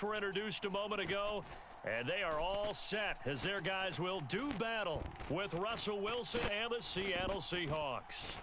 Were introduced a moment ago, and they are all set as their guys will do battle with Russell Wilson and the Seattle Seahawks.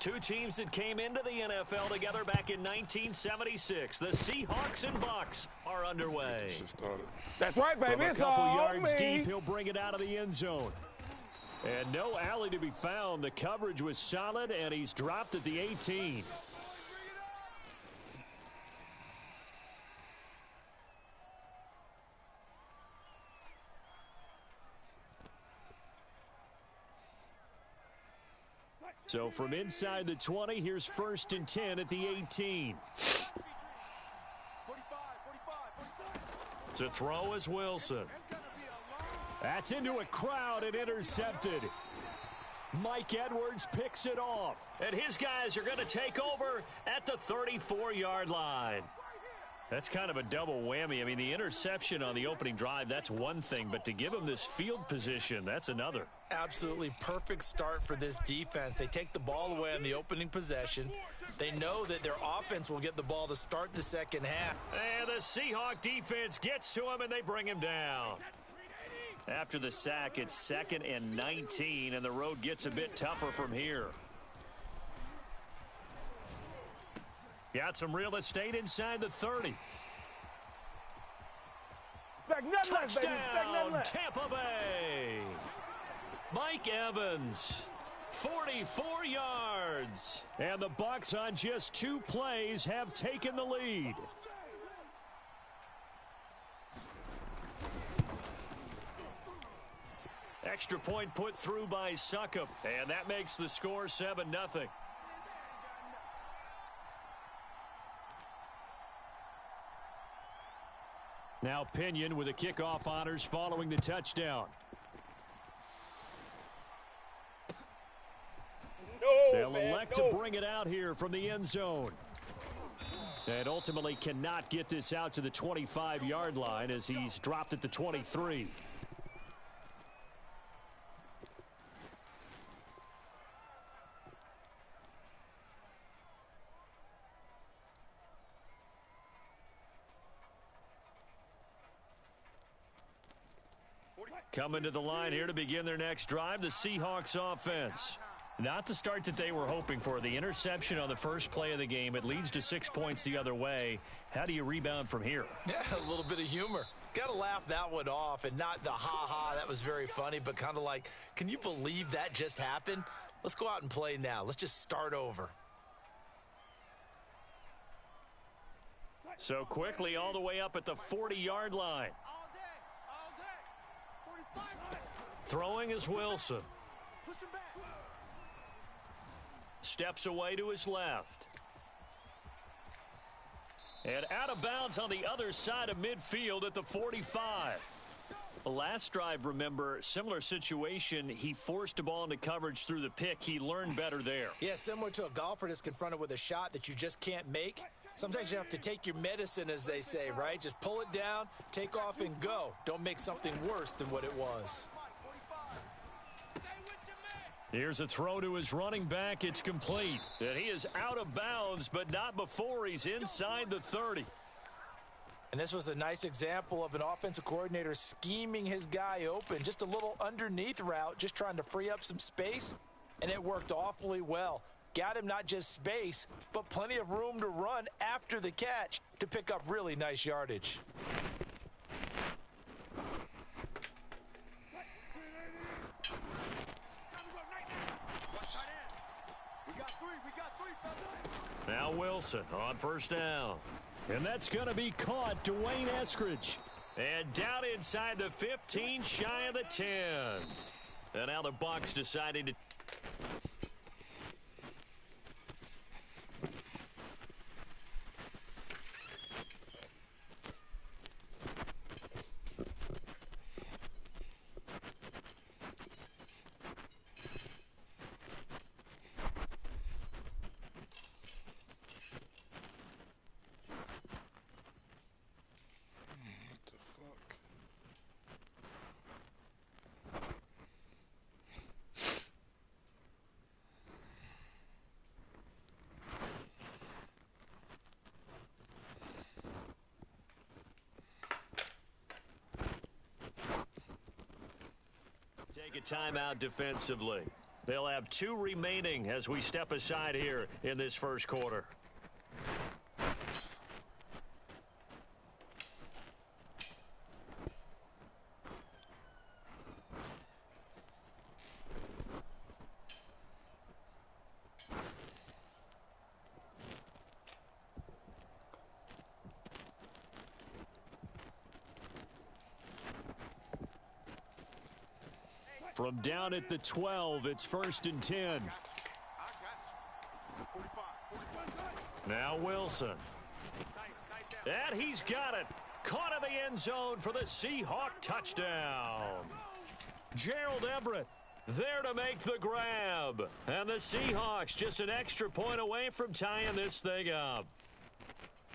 Two teams that came into the NFL together back in 1976. The Seahawks and Bucs are underway. That's right, baby. From a it's couple all yards me. deep, he'll bring it out of the end zone. And no alley to be found. The coverage was solid, and he's dropped at the 18. So from inside the 20, here's 1st and 10 at the 18. To throw is Wilson. That's into a crowd and intercepted. Mike Edwards picks it off. And his guys are going to take over at the 34-yard line. That's kind of a double whammy. I mean, the interception on the opening drive, that's one thing. But to give him this field position, that's another. Absolutely perfect start for this defense. They take the ball away on the opening possession. They know that their offense will get the ball to start the second half. And the Seahawk defense gets to him, and they bring him down. After the sack, it's 2nd and 19, and the road gets a bit tougher from here. Got some real estate inside the 30. Touchdown, Tampa Bay. Mike Evans, 44 yards. And the Bucs on just 2 plays have taken the lead. Extra point put through by Succop, and that makes the score 7-0. Now Pinion with the kickoff honors following the touchdown. They'll elect to bring it out here from the end zone. And ultimately cannot get this out to the 25-yard line as he's dropped at the 23. Coming to the line here to begin their next drive, the Seahawks offense. Not the start that they were hoping for. The interception on the first play of the game. It leads to 6 points the other way. How do you rebound from here? Yeah, a little bit of humor. Got to laugh that one off, and not the ha-ha, that was very funny, but kind of like, can you believe that just happened? Let's go out and play now. Let's just start over. So quickly all the way up at the 40-yard line. Throwing is Wilson. Steps away to his left. And out of bounds on the other side of midfield at the 45. The last drive, remember, similar situation. He forced a ball into coverage through the pick. He learned better there. Yeah, similar to a golfer that's confronted with a shot that you just can't make. Sometimes you have to take your medicine, as they say, right? Just pull it down, take off, and go. Don't make something worse than what it was. Here's a throw to his running back. It's complete. And he is out of bounds, but not before he's inside the 30. And this was a nice example of an offensive coordinator scheming his guy open. Just a little underneath route, just trying to free up some space, and it worked awfully well. Got him not just space, but plenty of room to run after the catch to pick up really nice yardage. Now Wilson on first down. And that's going to be caught. Dwayne Eskridge. And down inside the 15, shy of the 10. And now the Bucs deciding to... Take a timeout defensively. They'll have 2 remaining as we step aside here in this first quarter. From down at the 12, it's 1st and 10. Now Wilson. And he's got it. Caught in the end zone for the Seahawk touchdown. Gerald Everett there to make the grab. And the Seahawks just an extra point away from tying this thing up.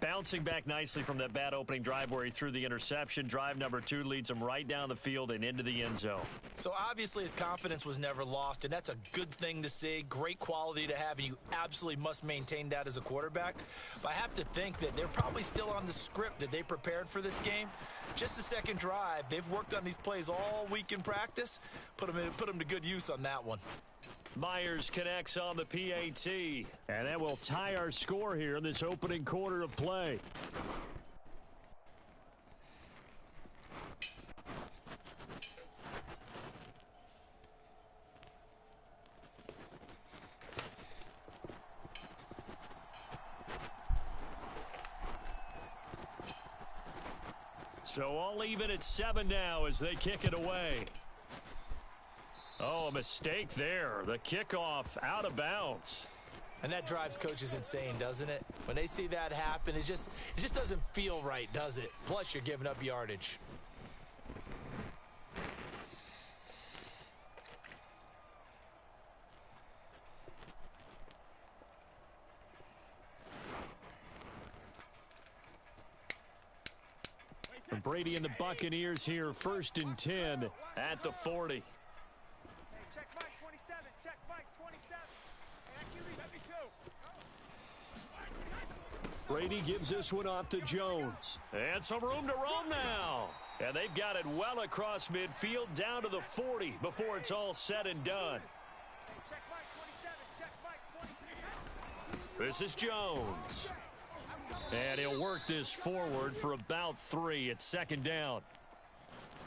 Bouncing back nicely from that bad opening drive where he threw the interception. Drive number 2 leads him right down the field and into the end zone. So obviously his confidence was never lost, and that's a good thing to see. Great quality to have, and you absolutely must maintain that as a quarterback. But I have to think that they're probably still on the script that they prepared for this game. Just the second drive, they've worked on these plays all week in practice. Put them to good use on that one. Myers connects on the PAT. And that will tie our score here in this opening quarter of play. So all even at 7 now as they kick it away. Oh, a mistake there. The kickoff out of bounds. And that drives coaches insane, doesn't it? When they see that happen, it just doesn't feel right, does it? Plus, you're giving up yardage. Brady and the Buccaneers here, 1st and 10 at the 40. Check Mike 27. Check Mike 27. Let me go. Brady gives this one off to Jones. And some room to roam now. And they've got it well across midfield down to the 40 before it's all said and done. Check Mike 27. Check Mike 27. This is Jones. And he'll work this forward for about 3 at 2nd down.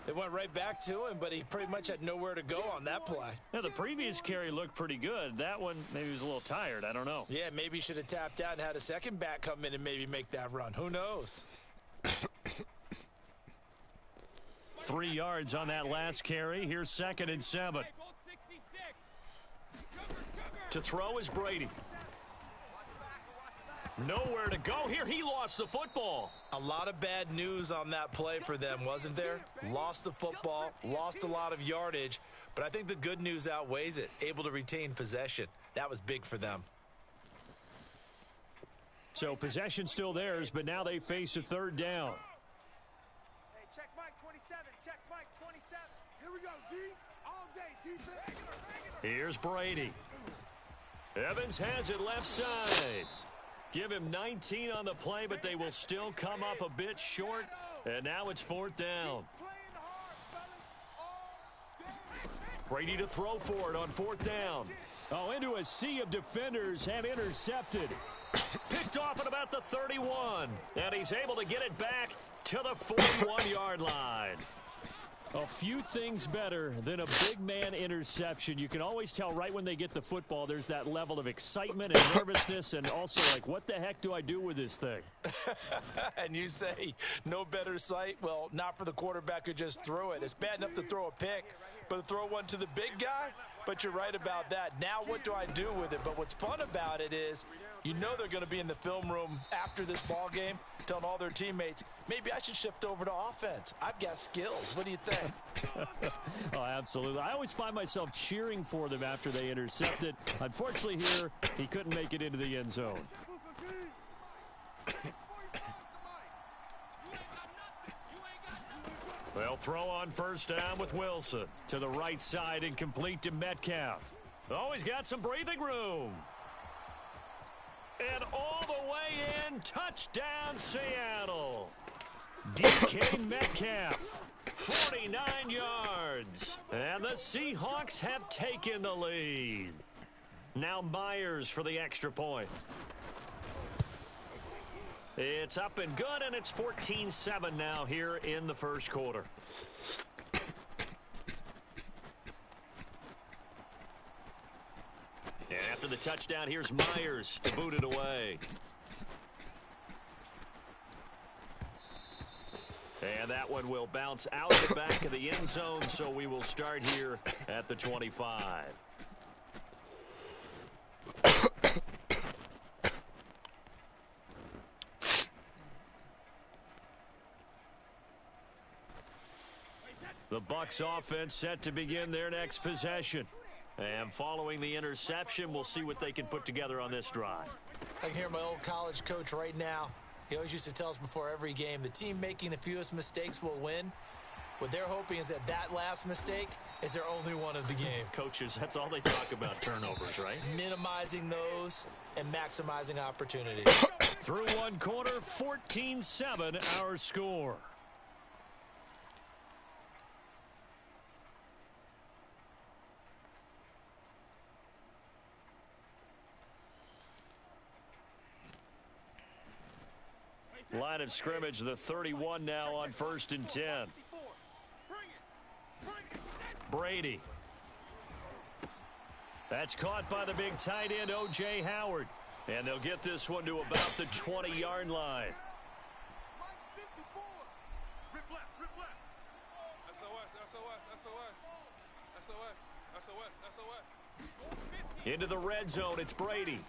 They went right back to him, but he pretty much had nowhere to go on that play. Now, the previous carry looked pretty good. That one, maybe he was a little tired. I don't know. Yeah, maybe he should have tapped out and had a second back come in and maybe make that run. Who knows? 3 yards on that last carry. Here's 2nd and 7. To throw is Brady. Nowhere to go here. He lost the football. A lot of bad news on that play for them, wasn't there? Lost the football, lost a lot of yardage, but I think the good news outweighs it. Able to retain possession. That was big for them. So possession still theirs, but now they face a 3rd down. Hey, check Mike 27. Check Mike 27. Here we go, D. All day, defense. Here's Brady. Evans has it left side. Give him 19 on the play, but they will still come up a bit short. And now it's 4th down. Brady to throw for it on 4th down. Oh, into a sea of defenders and intercepted. Picked off at about the 31. And he's able to get it back to the 41-yard line. A few things better than a big man interception. You can always tell right when they get the football, there's that level of excitement and nervousness and also like, what the heck do I do with this thing? And you say no better sight? Well, not for the quarterback who just threw it. It's bad enough to throw a pick, but to throw one to the big guy? But you're right about that. Now what do I do with it? But what's fun about it is you know they're going to be in the film room after this ball game telling all their teammates, maybe I should shift over to offense. I've got skills. What do you think? Oh, absolutely. I always find myself cheering for them after they intercept it. Unfortunately here, he couldn't make it into the end zone. They'll throw on 1st down with Wilson. To the right side and complete to Metcalf. Oh, he's got some breathing room. And all the way in, touchdown Seattle. DK Metcalf, 49 yards. And the Seahawks have taken the lead. Now Myers for the extra point. It's up and good, and it's 14-7 now here in the first quarter. And after the touchdown, here's Myers to boot it away. And that one will bounce out the back of the end zone, so we will start here at the 25. The Bucs offense set to begin their next possession. And following the interception, we'll see what they can put together on this drive. I can hear my old college coach right now. He always used to tell us before every game, the team making the fewest mistakes will win. What they're hoping is that that last mistake is their only one of the game. Coaches, that's all they talk about, turnovers, right? Minimizing those and maximizing opportunity. Through one quarter, 14-7 our score. Line of scrimmage, the 31 now on 1st and 10. Brady. That's caught by the big tight end, O.J. Howard. And they'll get this one to about the 20-yard line. Into the red zone, it's Brady.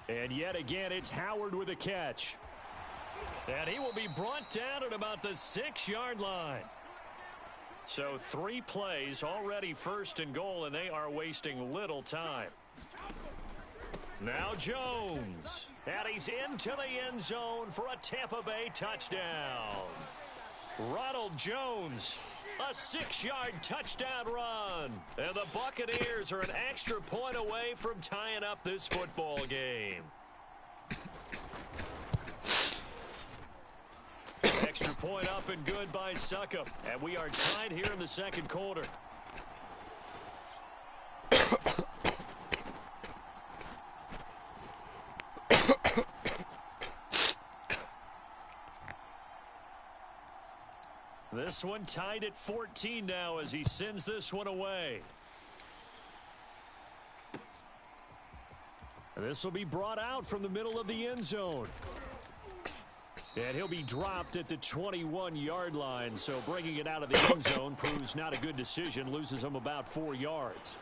And yet again, it's Howard with a catch. And he will be brought down at about the 6-yard line. So 3 plays, already 1st and goal, and they are wasting little time. Now Jones. And he's into the end zone for a Tampa Bay touchdown. Ronald Jones. A 6-yard touchdown run. And the Buccaneers are an extra point away from tying up this football game. Extra point up and good by Succop. And we are tied here in the second quarter. This one tied at 14 now as he sends this one away. This will be brought out from the middle of the end zone. And he'll be dropped at the 21-yard line, so bringing it out of the end zone proves not a good decision, loses him about 4 yards.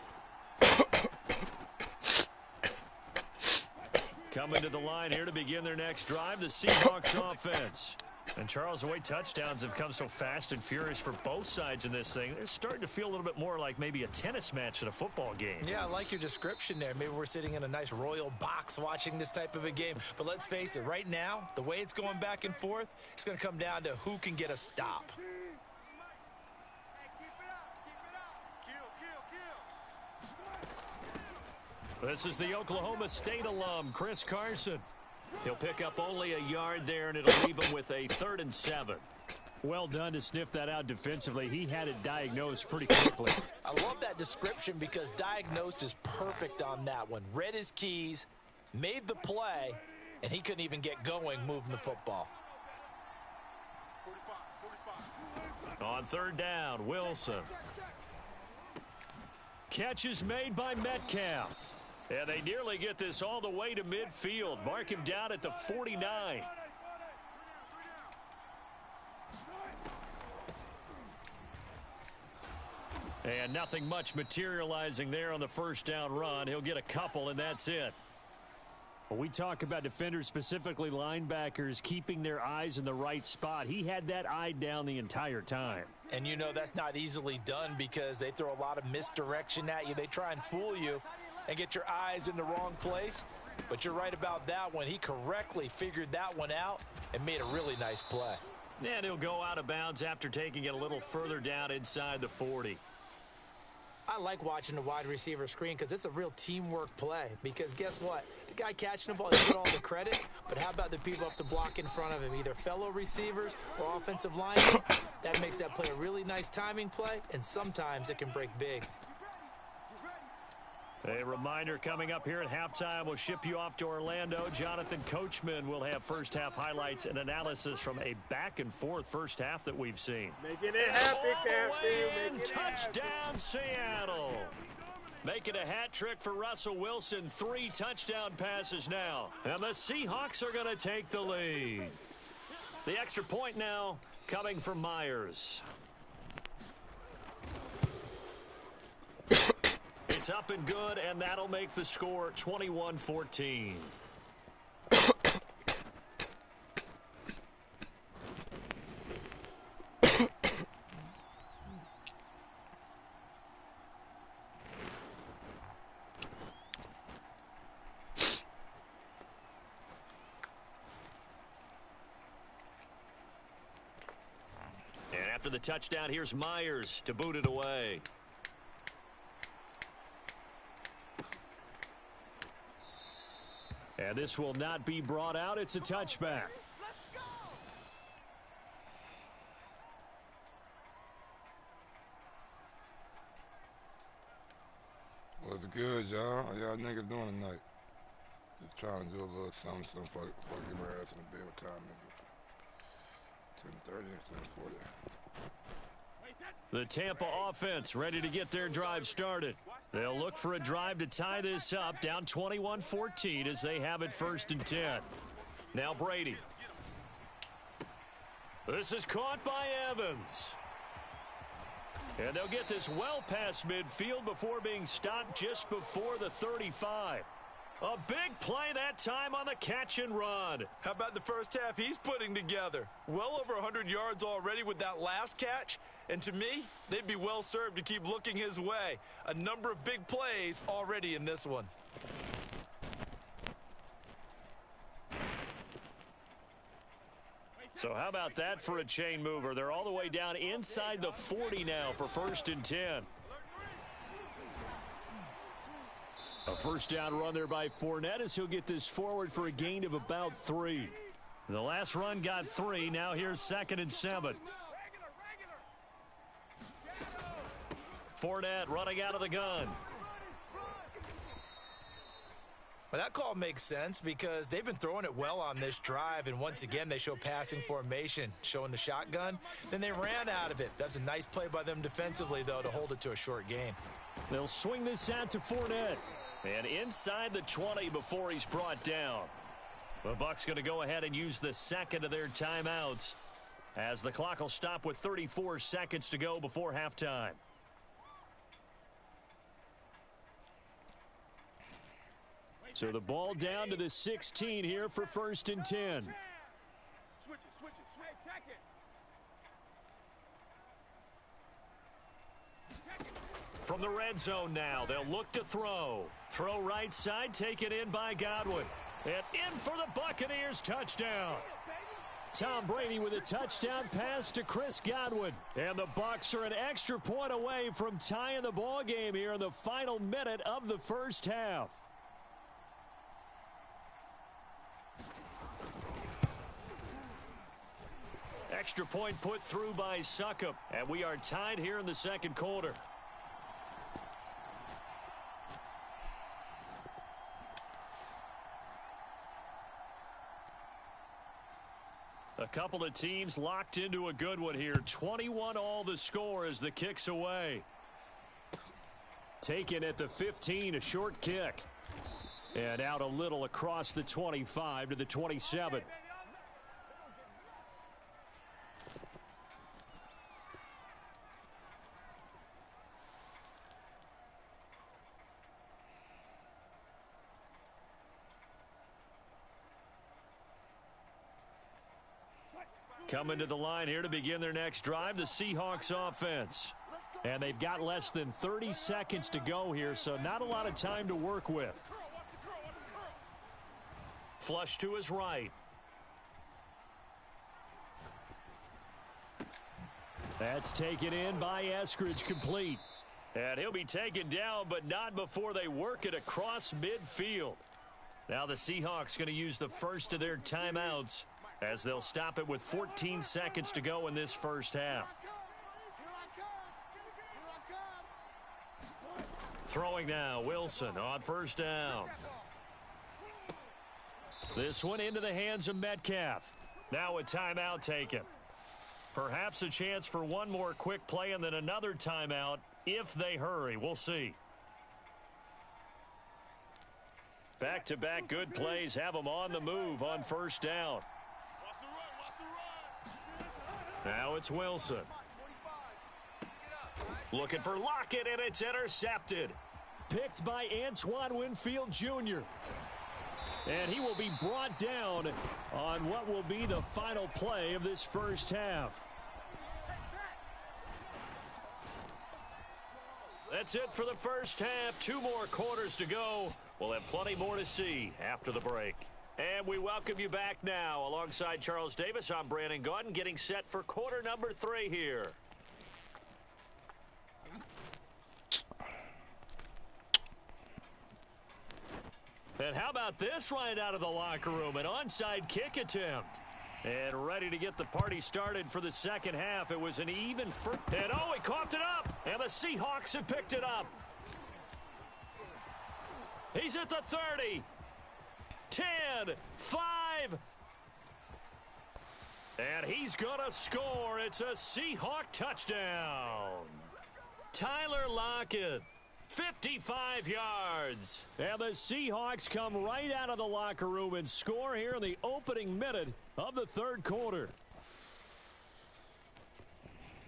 Coming to the line here to begin their next drive, the Seahawks offense. And, Charles, the way touchdowns have come so fast and furious for both sides in this thing, it's starting to feel a little bit more like maybe a tennis match than a football game. Yeah, I like your description there. Maybe we're sitting in a nice royal box watching this type of a game. But let's face it, right now, the way it's going back and forth, it's going to come down to who can get a stop. This is the Oklahoma State alum, Chris Carson. He'll pick up only a yard there, and it'll leave him with a 3rd and 7. Well done to sniff that out defensively. He had it diagnosed pretty quickly. I love that description because diagnosed is perfect on that one. Read his keys, made the play, and he couldn't even get going moving the football. On 3rd down, Wilson. Catch is made by Metcalf. And they nearly get this all the way to midfield. Mark him down at the 49. And nothing much materializing there on the 1st down run. He'll get a couple, and that's it. When we talk about defenders, specifically linebackers, keeping their eyes in the right spot, he had that eye down the entire time. And you know that's not easily done because they throw a lot of misdirection at you. They try and fool you and get your eyes in the wrong place. But you're right about that one. He correctly figured that one out and made a really nice play. And he'll go out of bounds after taking it a little further down inside the 40. I like watching the wide receiver screen because it's a real teamwork play. Because guess what? The guy catching the ball, he get all the credit, but how about the people up to block in front of him, either fellow receivers or offensive linemen? That makes that play a really nice timing play, and sometimes it can break big. A reminder coming up here at halftime. We'll ship you off to Orlando. Jonathan Coachman will have first-half highlights and analysis from a back-and-forth first half that we've seen. Making it happy, Canfield. Touchdown, Seattle. Making a hat trick for Russell Wilson. 3 touchdown passes now. And the Seahawks are going to take the lead. The extra point now coming from Myers. It's up and good, and that'll make the score 21-14. And after the touchdown, here's Myers to boot it away. And this will not be brought out. It's a touchback. What's good, y'all? How y'all niggas doing tonight? Just trying to do a little something before I get my ass in the bed. What time is it? 10:30, 10:40. The Tampa offense ready to get their drive started. They'll look for a drive to tie this up, down 21-14 as they have it 1st and 10. Now Brady. This is caught by Evans. And they'll get this well past midfield before being stopped just before the 35. A big play that time on the catch and run. How about the first half he's putting together? Well over 100 yards already with that last catch. And to me, they'd be well served to keep looking his way. A number of big plays already in this one. So how about that for a chain mover? They're all the way down inside the 40 now for 1st and 10. A first down run there by Fournette as he'll get this forward for a gain of about 3. The last run got 3. Now here's 2nd and 7. Fournette running out of the gun. Well, that call makes sense because they've been throwing it well on this drive, and once again they show passing formation, showing the shotgun. Then they ran out of it. That's a nice play by them defensively, though, to hold it to a short gain. They'll swing this out to Fournette. And inside the 20 before he's brought down. The Bucs going to go ahead and use the second of their timeouts as the clock will stop with 34 seconds to go before halftime. So the ball down to the 16 here for 1st and 10. Switch it, switch it, check it. From the red zone now, they'll look to throw. Throw right side, taken in by Godwin. And in for the Buccaneers, touchdown. Tom Brady with a touchdown pass to Chris Godwin. And the Bucs are an extra point away from tying the ball game here in the final minute of the first half. Extra point put through by Succop. And we are tied here in the second quarter. A couple of teams locked into a good one here. 21 all the score as the kick's away. Taken at the 15, a short kick. And out a little across the 25 to the 27. Coming to the line here to begin their next drive, the Seahawks offense. And they've got less than 30 seconds to go here, so not a lot of time to work with. Flush to his right. That's taken in by Eskridge, complete. And he'll be taken down, but not before they work it across midfield. Now the Seahawks going to use the first of their timeouts as they'll stop it with 14 seconds to go in this first half. Throwing now, Wilson on first down. This one into the hands of Metcalf. Now a timeout taken. Perhaps a chance for one more quick play and then another timeout if they hurry. We'll see. Back-to-back good plays have them on the move on first down. Now it's Wilson. Looking for Lockett, and it's intercepted. Picked by Antoine Winfield Jr. And he will be brought down on what will be the final play of this first half. That's it for the first half. 2 more quarters to go. We'll have plenty more to see after the break. And we welcome you back now. Alongside Charles Davis, I'm Brandon Gaudin, getting set for quarter number 3 here. And how about this right out of the locker room? An onside kick attempt. And ready to get the party started for the second half. It was an even first. And oh, he coughed it up. And the Seahawks have picked it up. He's at the 30. 10, 5. And he's going to score. It's a Seahawk touchdown. Tyler Lockett. 55 yards. And the Seahawks come right out of the locker room and score here in the opening minute of the third quarter.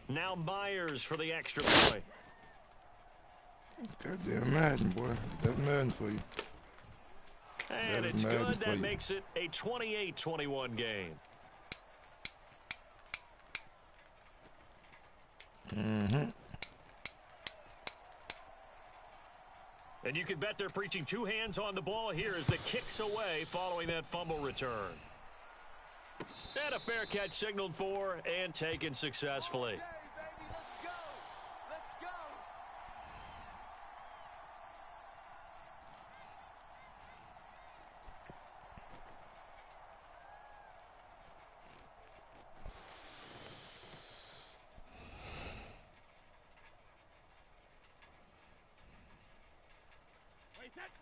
Now Myers for the extra point. Goddamn Madden, boy. That's Madden for you. And it's good. That makes it a 28-21 game. Mm-hmm. And you can bet they're preaching 2 hands on the ball here as the kick's away following that fumble return. And a fair catch signaled for and taken successfully.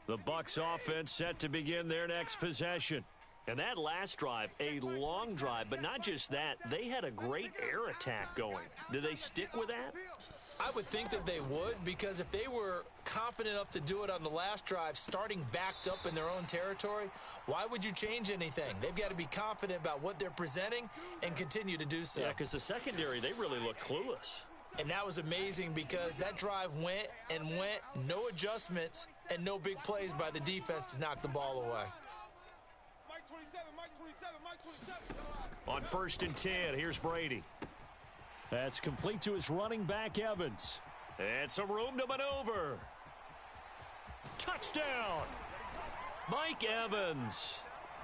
The Bucs offense set to begin their next possession. And that last drive, a long drive, but not just that, they had a great air attack going. Do they stick with that? I would think that they would, because if they were confident enough to do it on the last drive, starting backed up in their own territory, why would you change anything? They've got to be confident about what they're presenting and continue to do so. Yeah, because the secondary, they really looked clueless. And that was amazing because that drive went and went, no adjustments, and no big plays by the defense to knock the ball away. On 1st and 10, here's Brady. That's complete to his running back, Evans. And some room to maneuver. Touchdown! Mike Evans.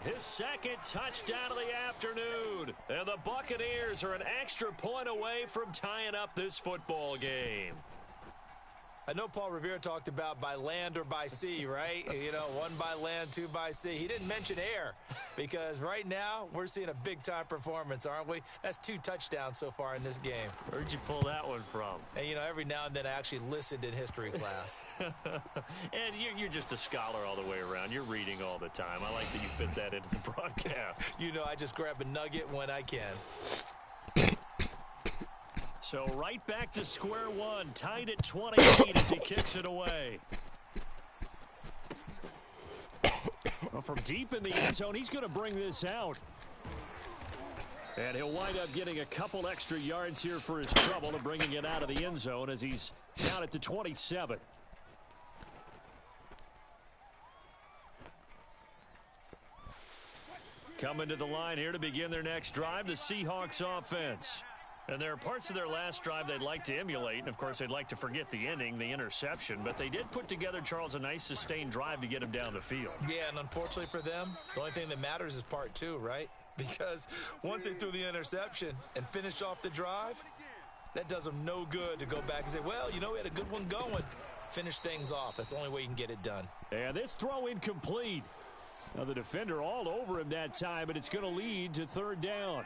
His second touchdown of the afternoon. And the Buccaneers are an extra point away from tying up this football game. I know Paul Revere talked about by land or by sea, right? You know, 1 by land, 2 by sea. He didn't mention air because right now we're seeing a big-time performance, aren't we? That's 2 touchdowns so far in this game. Where'd you pull that one from? And, you know, every now and then I actually listened in history class. And you're just a scholar all the way around. You're reading all the time. I like that you fit that into the broadcast. You know, I just grab a nugget when I can. So right back to square one, tied at 28 as he kicks it away. Well, from deep in the end zone, he's going to bring this out. And he'll wind up getting a couple extra yards here for his trouble and bringing it out of the end zone as he's down at the 27. Coming to the line here to begin their next drive, the Seahawks offense. And there are parts of their last drive they'd like to emulate, and of course they'd like to forget the ending, the interception, but they did put together, Charles, a nice sustained drive to get him down the field. Yeah, and unfortunately for them, the only thing that matters is part 2, right? Because once they threw the interception and finished off the drive, That does him no good to go back and say, well, you know, we had a good one going. Finish things off. That's the only way you can get it done. And this throw incomplete. Now the defender all over him that time, but it's going to lead to third down.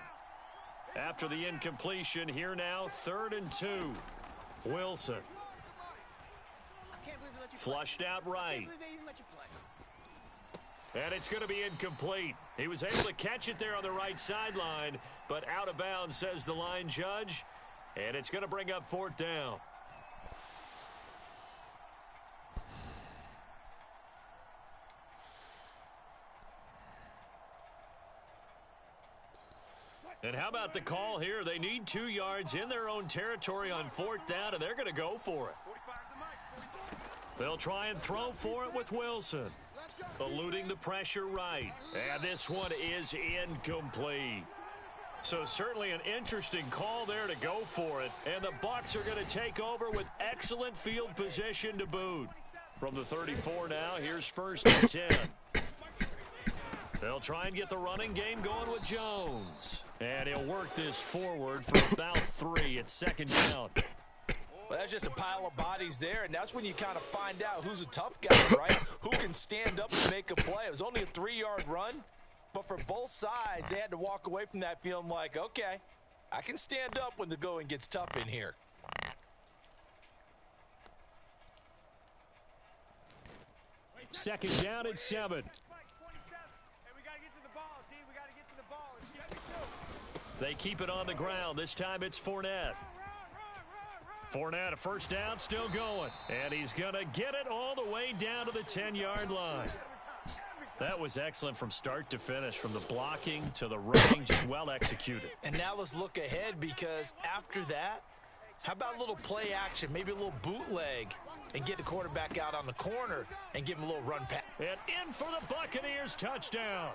After the incompletion, here now, 3rd and 2. Wilson. Flushed out right. And it's going to be incomplete. He was able to catch it there on the right sideline, but out of bounds, says the line judge. And it's going to bring up 4th down. And how about the call here? They need 2 yards in their own territory on 4th down, and they're going to go for it. They'll try and throw for it with Wilson. Eluding the pressure right. And this one is incomplete. So certainly an interesting call there to go for it. And the Bucs are going to take over with excellent field position to boot. From the 34 now, here's 1st and 10. They'll try and get the running game going with Jones. And he'll work this forward for about 3 at 2nd down. Well, that's just a pile of bodies there, and that's when you kind of find out who's a tough guy, right? Who can stand up and make a play. It was only a 3-yard run, but for both sides, they had to walk away from that feeling like, okay, I can stand up when the going gets tough in here. Second down at 7. They keep it on the ground. This time it's Fournette. Fournette, a 1st down, still going. And he's going to get it all the way down to the 10-yard line. That was excellent from start to finish, from the blocking to the running, just well executed. And now let's look ahead, because after that, how about a little play action, maybe a little bootleg, and get the quarterback out on the corner and give him a little run pass. And in for the Buccaneers, touchdown.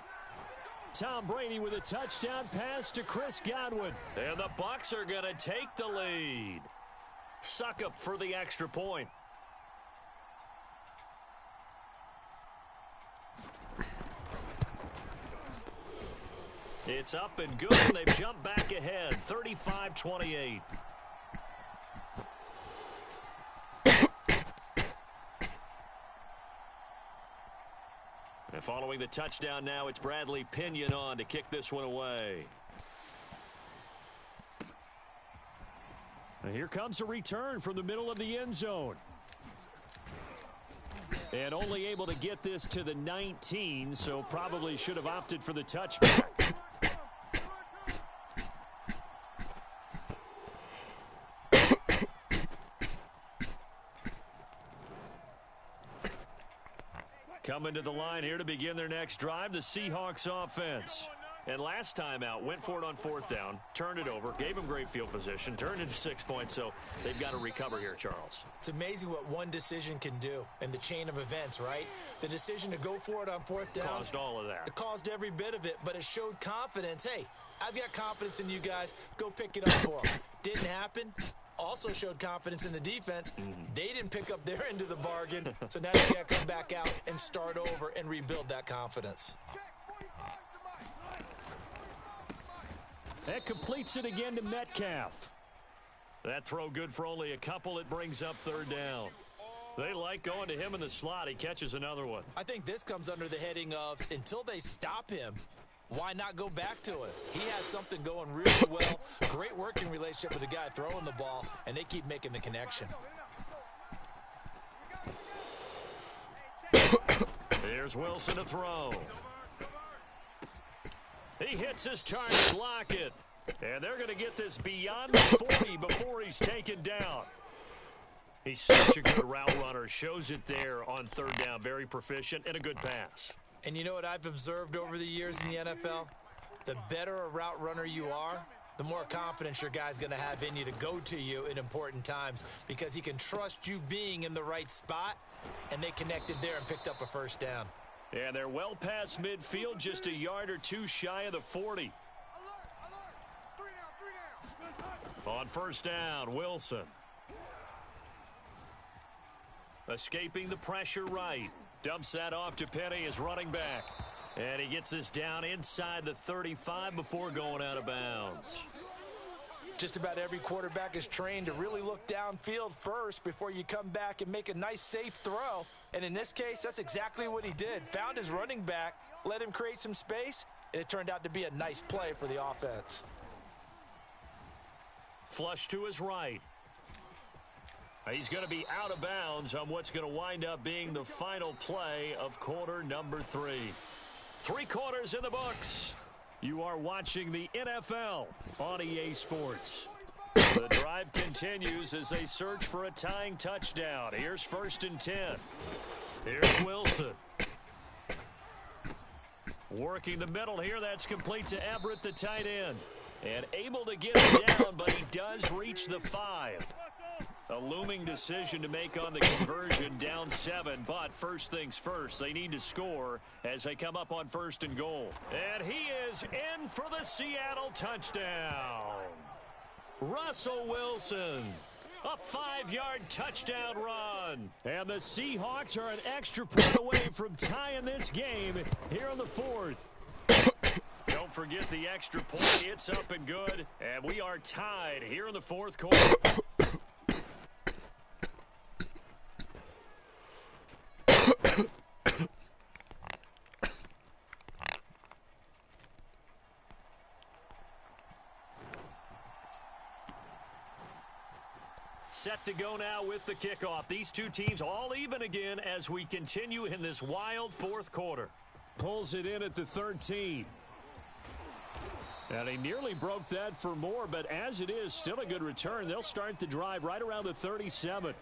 Tom Brady with a touchdown pass to Chris Godwin. And the Bucs are going to take the lead. Suckup for the extra point. It's up and good, and they've jumped back ahead, 35-28. And following the touchdown now, it's Bradley Pinion on to kick this one away. And here comes a return from the middle of the end zone. And only able to get this to the 19, so probably should have opted for the touchback. Coming to the line here to begin their next drive, the Seahawks offense. And last time out, went for it on 4th down, turned it over, gave them great field position, turned into 6 points, so they've got to recover here, Charles. It's amazing what one decision can do in the chain of events, right? The decision to go for it on 4th down. Caused all of that. It caused every bit of it, but it showed confidence. Hey, I've got confidence in you guys. Go pick it up for them. Didn't happen. Also showed confidence in the defense. They didn't pick up their end of the bargain, so now you got to come back out and start over and rebuild that confidence. That completes it again to Metcalf. That throw good for only a couple. It brings up 3rd down. They like going to him in the slot. He catches another one. I think this comes under the heading of, until they stop him, why not go back to it? He has something going really well. Great working relationship with the guy throwing the ball, and they keep making the connection. Here's Wilson to throw. He hits his target, Lockett. And they're going to get this beyond the 40 before he's taken down. He's such a good route runner. Shows it there on 3rd down. Very proficient and a good pass. And you know what I've observed over the years in the NFL? The better a route runner you are, the more confidence your guy's going to have in you to go to you in important times, because he can trust you being in the right spot, and they connected there and picked up a 1st down. And they're well past midfield, just a yard or two shy of the 40. On 1st down, Wilson. Escaping the pressure right. Dumps that off to Penny, his running back. And he gets this down inside the 35 before going out of bounds. Just about every quarterback is trained to really look downfield first before you come back and make a nice, safe throw. And in this case, that's exactly what he did. Found his running back, let him create some space, and it turned out to be a nice play for the offense. Flush to his right. He's going to be out of bounds on what's going to wind up being the final play of quarter number 3. 3 quarters in the books. You are watching the NFL on EA Sports. The drive continues as they search for a tying touchdown. Here's 1st and 10. Here's Wilson. Working the middle here. That's complete to Everett, the tight end. And able to get it down, but he does reach the 5. A looming decision to make on the conversion, down 7. But first things first, they need to score as they come up on 1st and goal. And he is in for the Seattle touchdown. Russell Wilson, a 5-yard touchdown run. And the Seahawks are an extra point away from tying this game here in the 4th. Don't forget the extra point. It's up and good. And we are tied here in the 4th quarter. Set to go now with the kickoff. These two teams all even again as we continue in this wild 4th quarter. Pulls it in at the 13. And he nearly broke that for more, but as it is, still a good return. They'll start the drive right around the 37.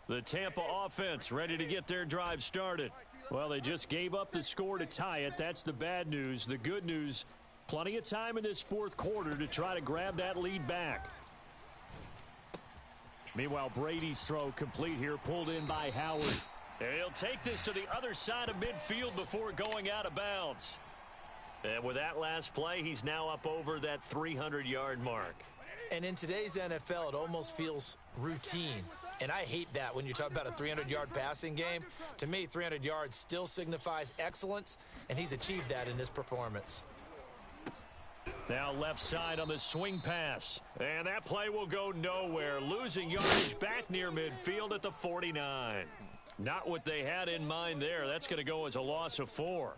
The Tampa offense ready to get their drive started. Well, they just gave up the score to tie it. That's the bad news. The good news, plenty of time in this 4th quarter to try to grab that lead back. Meanwhile, Brady's throw complete here, pulled in by Howard. And he'll take this to the other side of midfield before going out of bounds. And with that last play, he's now up over that 300-yard mark. And in today's NFL, it almost feels routine. And I hate that when you talk about a 300-yard passing game. To me, 300 yards still signifies excellence, and he's achieved that in this performance. Now left side on the swing pass. And that play will go nowhere. Losing yardage back near midfield at the 49. Not what they had in mind there. That's going to go as a loss of 4.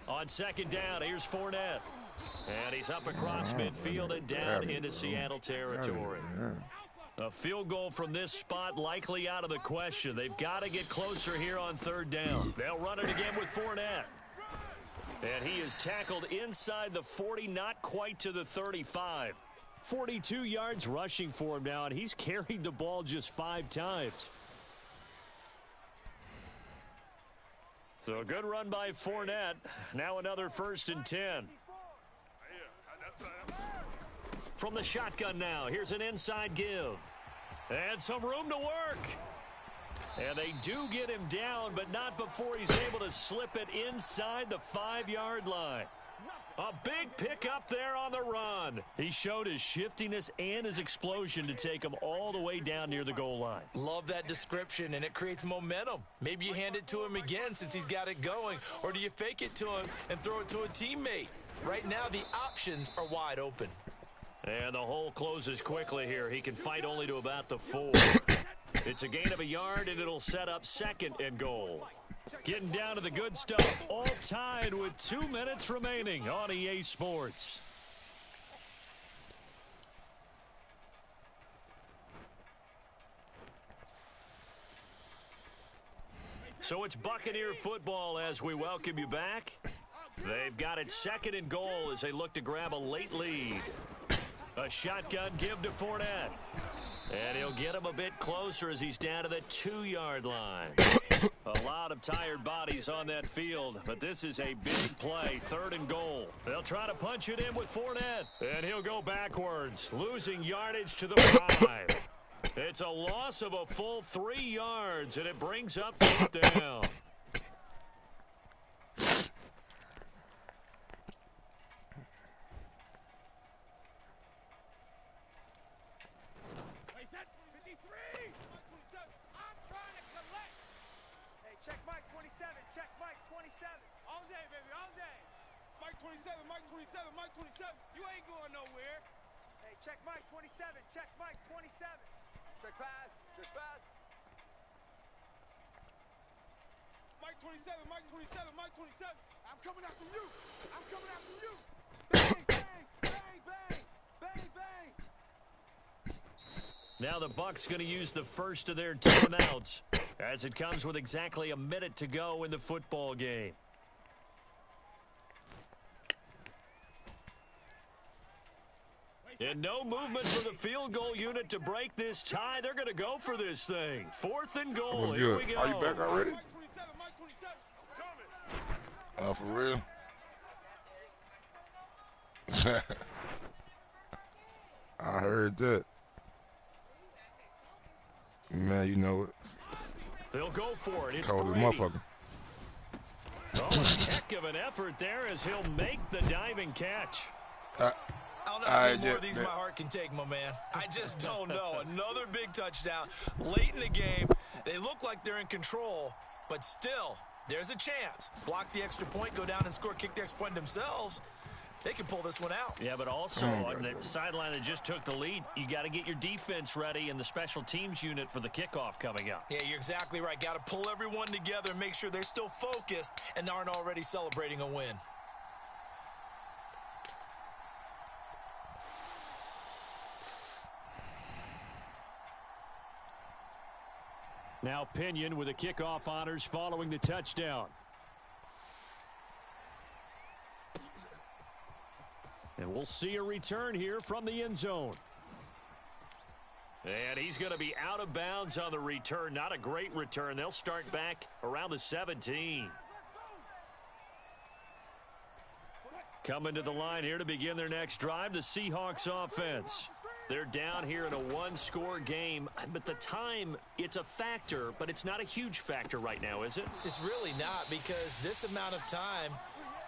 On 2nd down, here's Fournette. And he's up across midfield and down into Seattle territory. A field goal from this spot likely out of the question. They've got to get closer here on 3rd down. They'll run it again with Fournette. And he is tackled inside the 40, not quite to the 35. 42 yards rushing for him now, and he's carried the ball just 5 times. So a good run by Fournette. Now another 1st and 10. From the shotgun now, here's an inside give. And some room to work. And they do get him down, but not before he's able to slip it inside the 5-yard line. A big pickup there on the run. He showed his shiftiness and his explosion to take him all the way down near the goal line. Love that description, and it creates momentum. Maybe you hand it to him again since he's got it going, or do you fake it to him and throw it to a teammate? Right now, the options are wide open. And the hole closes quickly here. He can fight only to about the 4. It's a gain of a yard, and it'll set up 2nd and goal. Getting down to the good stuff, all tied with 2 minutes remaining on EA Sports. So it's Buccaneer football as we welcome you back. They've got it 2nd and goal as they look to grab a late lead. A shotgun give to Fournette. And he'll get him a bit closer as he's down to the 2-yard line. A lot of tired bodies on that field, but this is a big play, 3rd and goal. They'll try to punch it in with Fournette, and he'll go backwards, losing yardage to the 5. It's a loss of a full 3 yards, and it brings up 4th down. check Mike 27, check Mike 27. All day, baby, all day. Mike 27, Mike 27, Mike 27. You ain't going nowhere. Hey, check Mike 27, check Mike 27. Check pass, check pass. Mike 27, Mike 27, Mike 27. I'm coming after you. I'm coming after you. Bang, bang, bang, bang, bang, bang. Now the Bucs going to use the first of their timeouts as it comes with exactly a minute to go in the football game. And no movement for the field goal unit to break this tie. They're going to go for this thing. 4th and goal. Here we go. Are you back already? Oh, for real? I heard that. Man, you know it. They'll go for it. It's Cold as Brady. motherfucker. Oh, a heck of an effort there as he'll make the diving catch. I don't know how many more of these my heart can take, my man. I just don't know. Another big touchdown. Late in the game, they look like they're in control, but still, there's a chance. Block the extra point, go down and score, kick the extra point themselves. They can pull this one out. Yeah, but also on the sideline that just took the lead, you got to get your defense ready and the special teams unit for the kickoff coming up. Yeah, you're exactly right. Got to pull everyone together and make sure they're still focused and aren't already celebrating a win. Now Pinion with the kickoff honors following the touchdown. And we'll see a return here from the end zone. And he's going to be out of bounds on the return. Not a great return. They'll start back around the 17. Coming to the line here to begin their next drive, the Seahawks offense. They're down here in a one-score game, but the time, it's a factor, but it's not a huge factor right now, is it? It's really not, because this amount of time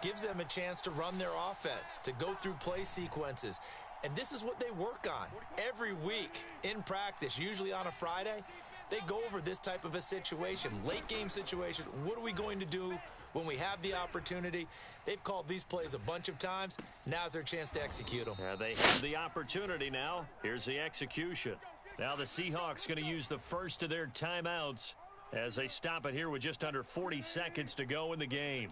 gives them a chance to run their offense, to go through play sequences. And this is what they work on every week in practice, usually on a Friday. They go over this type of a situation, late game situation. What are we going to do when we have the opportunity? They've called these plays a bunch of times. Now's their chance to execute them. Yeah, they have the opportunity now. Here's the execution. Now the Seahawks going to use the first of their timeouts as they stop it here with just under 40 seconds to go in the game.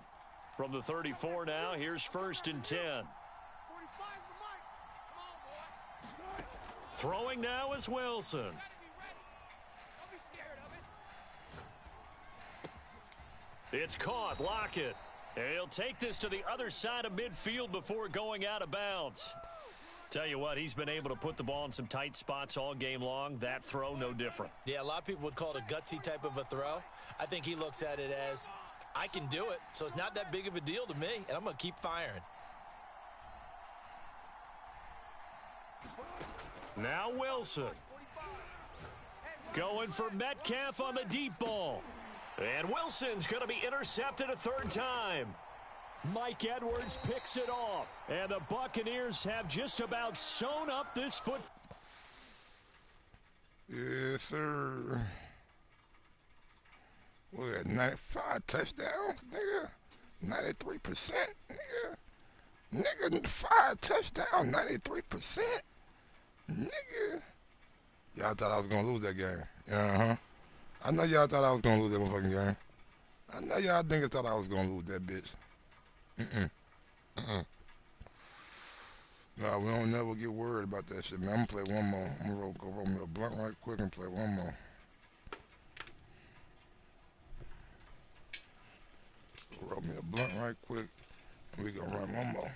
From the 34 now, here's 1st and 10. Throwing now is Wilson. It's caught. Lockett. And he'll take this to the other side of midfield before going out of bounds. Tell you what, he's been able to put the ball in some tight spots all game long. That throw, no different. Yeah, a lot of people would call it a gutsy type of a throw. I think he looks at it as, I can do it, so it's not that big of a deal to me, and I'm going to keep firing. Now Wilson. Going for Metcalf on the deep ball. And Wilson's going to be intercepted a third time. Mike Edwards picks it off. And the Buccaneers have just about sewn up this foot. Yes, sir. What, 95 touchdowns, nigga? 93%, nigga. Nigga, 5 touchdowns, 93%. Nigga. Y'all thought I was going to lose that game. Uh-huh. I know y'all thought I was going to lose that motherfucking game. I know y'all niggas thought I was going to lose that bitch. Nah, we don't never get worried about that shit, man. I'm going to play one more. I'm going to go roll me a blunt right quick and play one more. Roll me a blunt right quick, and we going to run one more.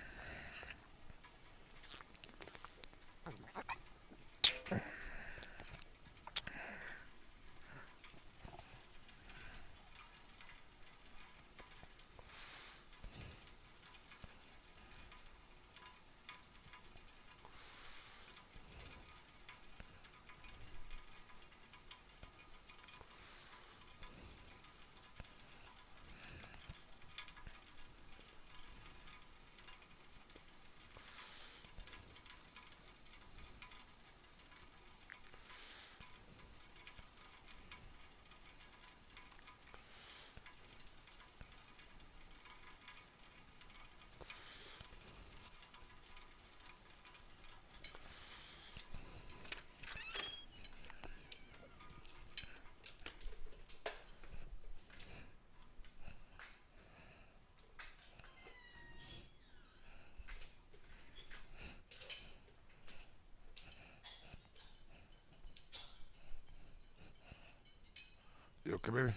okay, baby?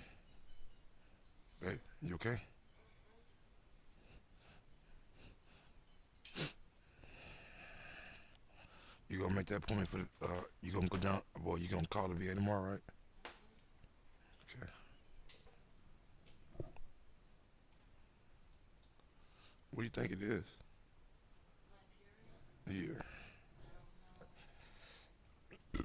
Babe, you okay? You gonna make that appointment for the, you gonna go down, boy, you gonna call the VA tomorrow, right? Okay. What do you think it is? Yeah. Okay.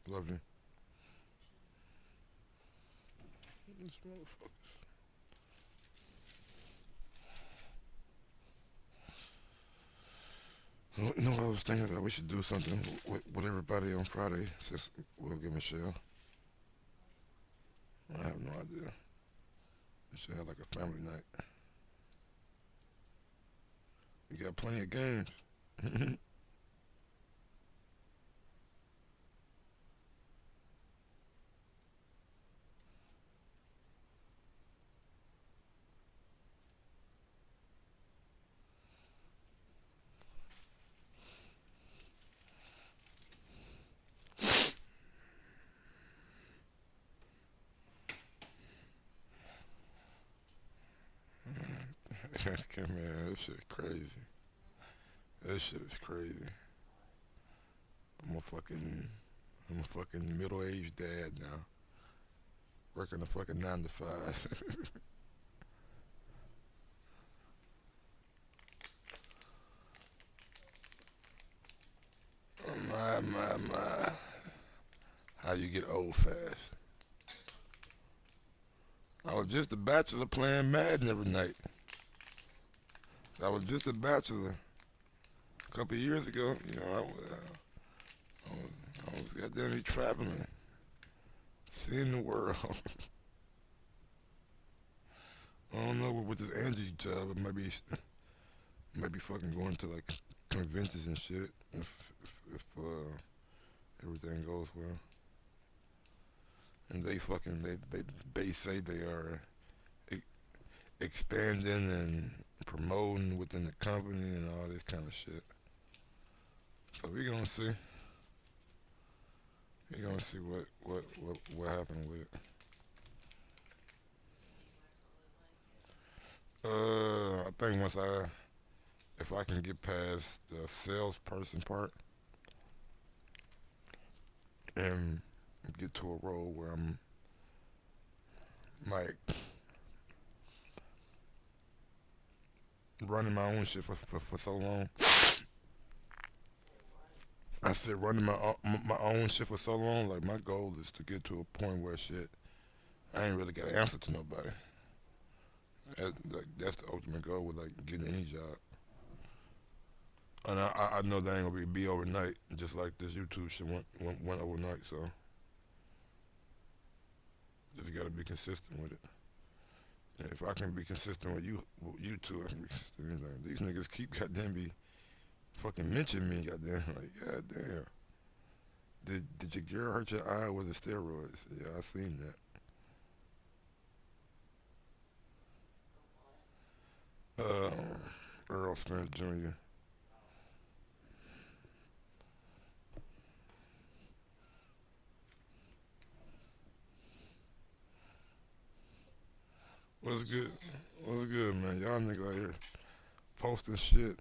Love you. This motherfucker. No, I was thinking that we should do something with everybody on Friday since we'll give Michelle. I have no idea. We should have like a family night. We got plenty of games. Man, this shit crazy. This shit is crazy. I'm a fucking, I'm a fucking middle-aged dad now, working a fucking 9 to 5. My. How you get old fast? I was just a bachelor playing Madden every night. I was just a bachelor a couple of years ago. You know, I was goddamn traveling, seeing the world. I don't know what this Angie job. It might be fucking going to like conventions and shit if everything goes well. And they say they are e- expanding and promoting within the company and all this kind of shit. So we gonna see. We gonna see what happened with it. I think if I can get past the salesperson part and get to a role where I'm like running my own shit for so long. I said running my own shit for so long. Like my goal is to get to a point where shit I ain't really got to answer to nobody. That's the ultimate goal with like getting any job. And I know that ain't gonna be overnight, just like this YouTube shit went overnight. So just gotta be consistent with it. And if I can be consistent with you two, I can be consistent with anything. These niggas keep goddamn be fucking mentioning me, goddamn. Like goddamn. Did your girl hurt your eye with the steroids? Yeah, I seen that. Earl Smith Jr. What's good? What's good, man? Y'all niggas out here posting shit.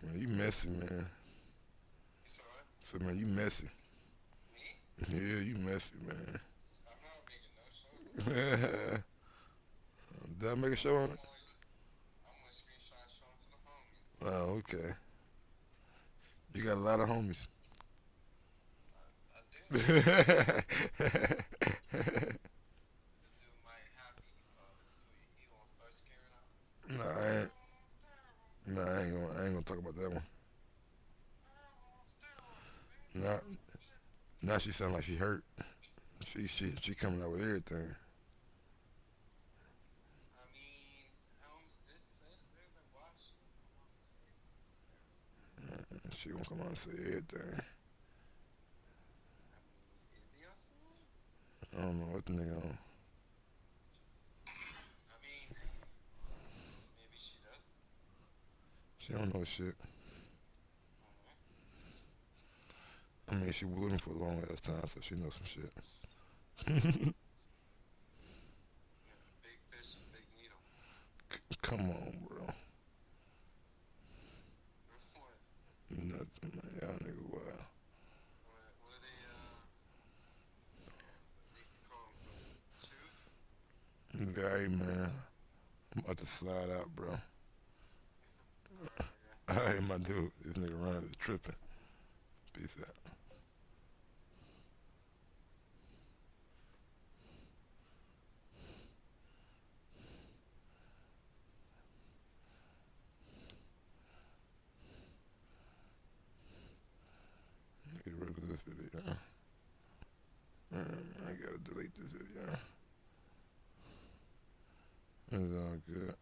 Man, you messy, man. So, man, you messy. Yeah, you messy, man. Did I make a show on it? Oh, okay. You got a lot of homies. Nah, I ain't gonna talk about that one. Nah, now she sound like she hurt. She coming out with everything. She gonna come out and say everything. I don't know what the nigga on. She don't know shit. I mean, she was living for a long ass time, so she knows some shit. Come on, bro. Nothing, man. Y'all nigga wild. Nigga, hey, man. I'm about to slide out, bro. Hey, my dude. This nigga Ron is tripping. Peace out. Get rid of this video. I gotta delete this video. It's all good.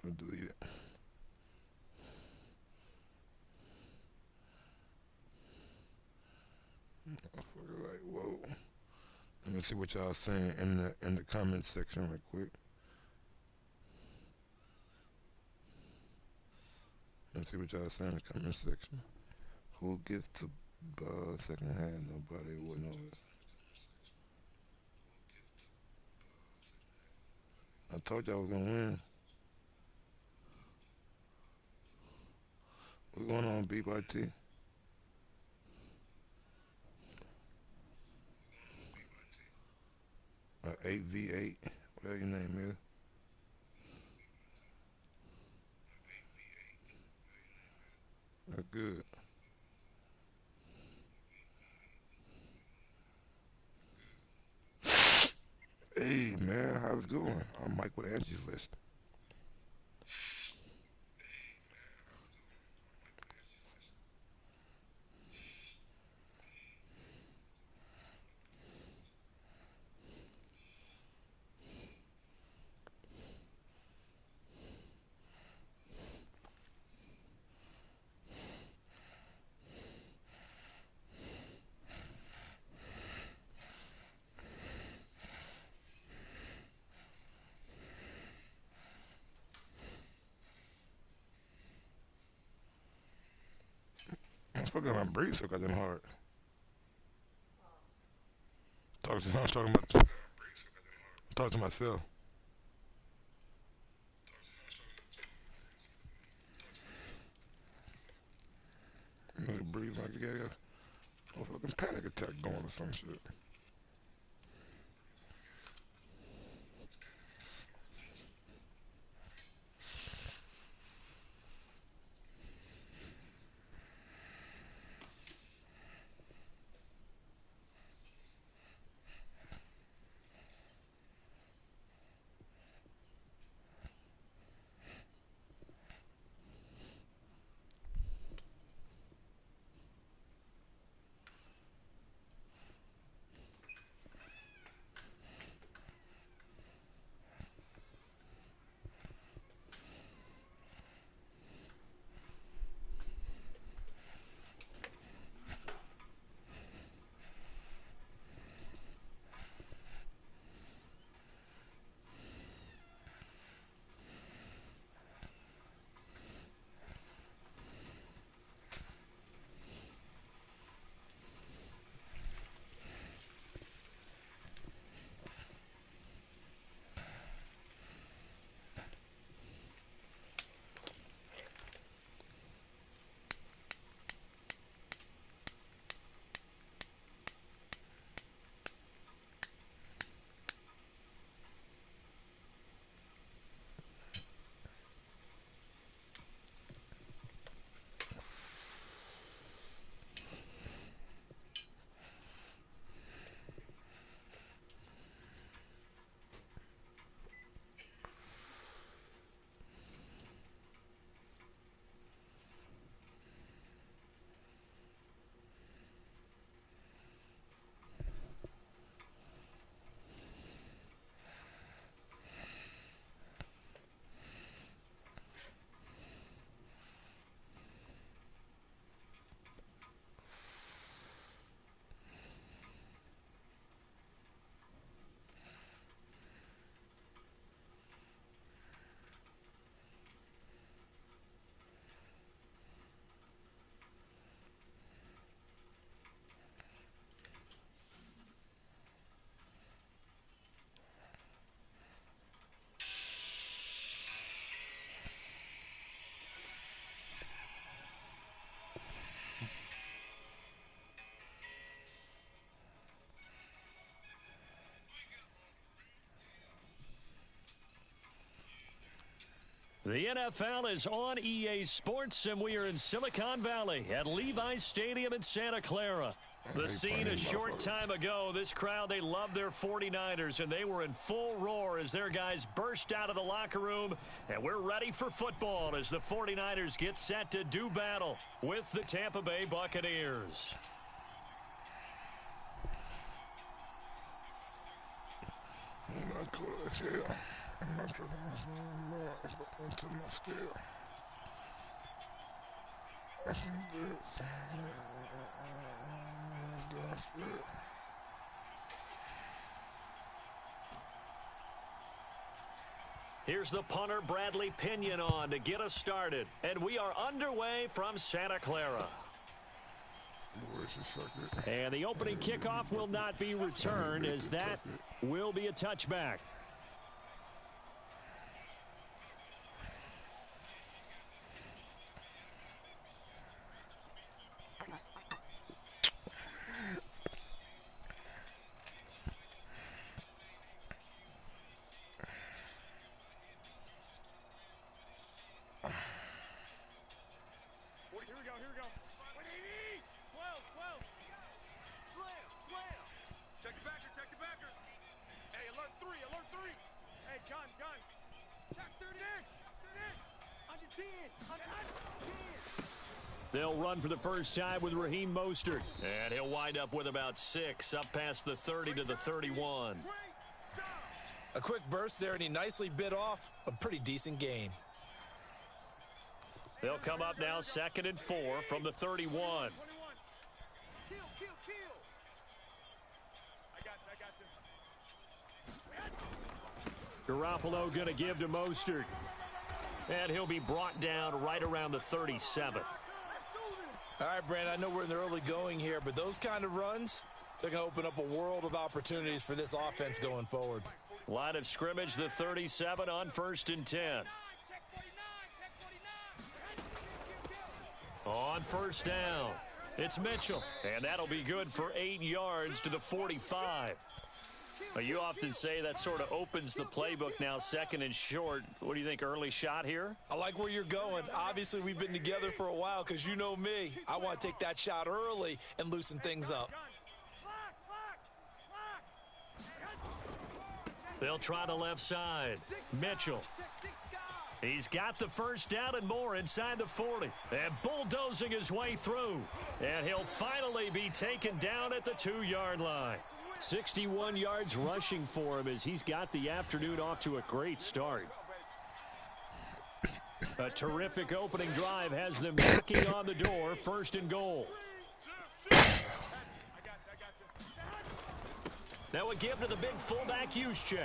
I'll delete it. Motherfucker, like, whoa. Let me see what y'all saying in the comment section right quick. Let's see what y'all saying in the comment section. Who gets the second half? Nobody would know it. I told y'all I was gonna win. What's going on, B-by-T? 8v8, whatever your name is. That's good. Hey, man, how's it going? I'm Mike with Angie's List. I forgot my breathe so goddamn hard. I'm talking to myself. You know, to breathe like you got a fucking panic attack going or some shit. The NFL is on EA Sports, and we are in Silicon Valley at Levi's Stadium in Santa Clara. The scene a short time ago, this crowd, they love their 49ers, and they were in full roar as their guys burst out of the locker room, and we're ready for football as the 49ers get set to do battle with the Tampa Bay Buccaneers. I'm not cool as hell. I'm not sure to my scale. Here's the punter, Bradley Pinion, on to get us started. And we are underway from Santa Clara. And the opening kickoff will not be returned, as that will be a touchback. They'll run for the first time with Raheem Mostert. And he'll wind up with about 6, up past the 30 to the 31. A quick burst there, and he nicely bit off a pretty decent gain. They'll come up now 2nd and 4 from the 31. Garoppolo going to give to Mostert. And he'll be brought down right around the 37. All right, Brandon, I know we're in the early going here, but those kind of runs, they're going to open up a world of opportunities for this offense going forward. Line of scrimmage, the 37 on 1st and 10. On 1st down, it's Mitchell. And that'll be good for 8 yards to the 45. You often say that sort of opens the playbook now, 2nd and short. What do you think, early shot here? I like where you're going. Obviously, we've been together for a while because you know me. I want to take that shot early and loosen things up. They'll try the left side. Mitchell. He's got the first down and more inside the 40. And bulldozing his way through. And he'll finally be taken down at the 2-yard line. 61 yards rushing for him as he's got the afternoon off to a great start. A terrific opening drive has them knocking on the door, 1st and goal. That would give to the big fullback Juszczyk.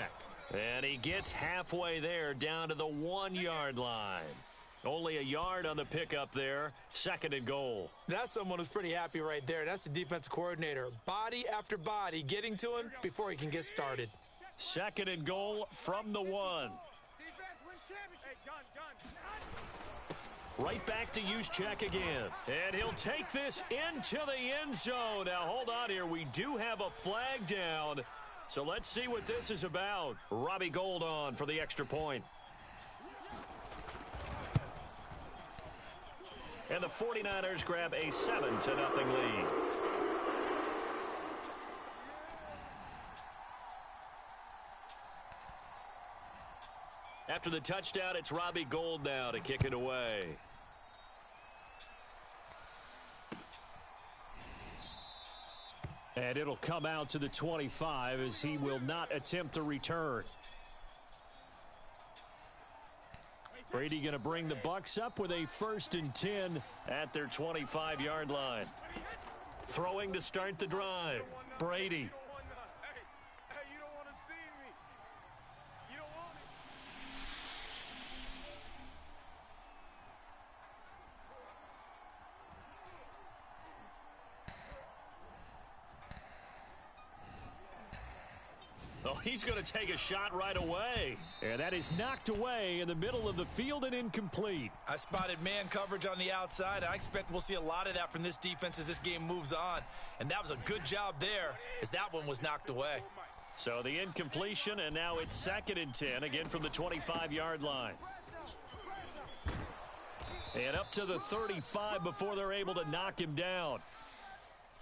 And he gets halfway there down to the 1-yard line. Only a yard on the pickup there, 2nd and goal. That's someone who's pretty happy right there. That's the defensive coordinator. Body after body getting to him before he can get started. 2nd and goal from the 1. Right back to Juszczyk again. And he'll take this into the end zone. Now, hold on here. We do have a flag down. So let's see what this is about. Robbie Gould on for the extra point. And the 49ers grab a 7-0 lead. After the touchdown, it's Robbie Gould now to kick it away. And it'll come out to the 25 as he will not attempt to return. Brady going to bring the Bucs up with a 1st and 10 at their 25-yard line. Throwing to start the drive. Brady. Oh, he's going to take a shot right away. And that is knocked away in the middle of the field and incomplete. I spotted man coverage on the outside. I expect we'll see a lot of that from this defense as this game moves on. And that was a good job there as that one was knocked away. So the incompletion, and now it's 2nd and 10, again from the 25-yard line. And up to the 35 before they're able to knock him down.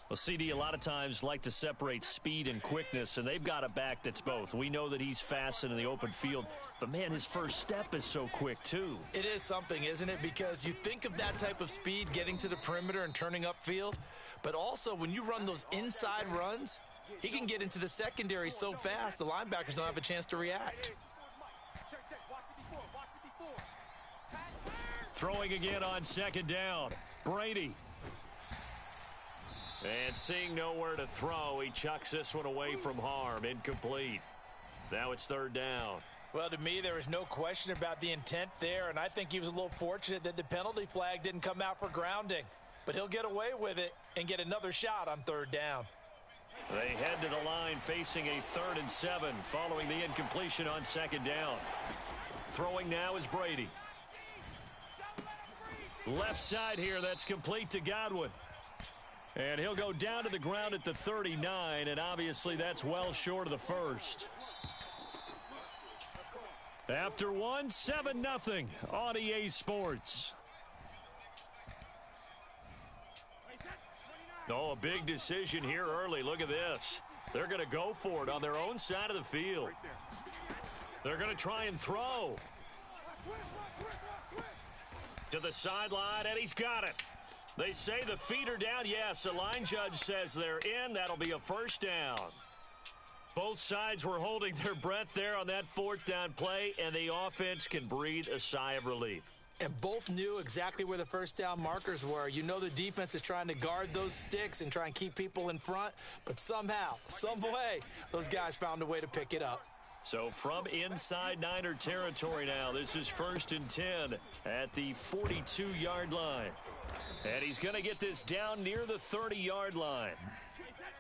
Well, CD a lot of times like to separate speed and quickness, and they've got a back that's both. We know that he's fast in the open field, but, man, his first step is so quick, too. It is something, isn't it? Because you think of that type of speed getting to the perimeter and turning upfield, but also when you run those inside runs, he can get into the secondary so fast the linebackers don't have a chance to react. Throwing again on second down. Brady. And seeing nowhere to throw, he chucks this one away from harm. Incomplete. Now it's third down. Well, to me, there was no question about the intent there, and I think he was a little fortunate that the penalty flag didn't come out for grounding. But he'll get away with it and get another shot on third down. They head to the line facing a 3rd and 7 following the incompletion on second down. Throwing now is Brady. Left side here, that's complete to Godwin. And he'll go down to the ground at the 39, and obviously that's well short of the first. After one, 7-0 on EA Sports. Oh, a big decision here early. Look at this. They're going to go for it on their own side of the field. They're going to try and throw. To the sideline, and he's got it. They say the feet are down. Yes, the line judge says they're in. That'll be a first down. Both sides were holding their breath there on that 4th down play, and the offense can breathe a sigh of relief. And both knew exactly where the first down markers were. You know the defense is trying to guard those sticks and try and keep people in front, but somehow, some way, those guys found a way to pick it up. So from inside Niner territory now, this is 1st and 10 at the 42-yard line. And he's going to get this down near the 30-yard line.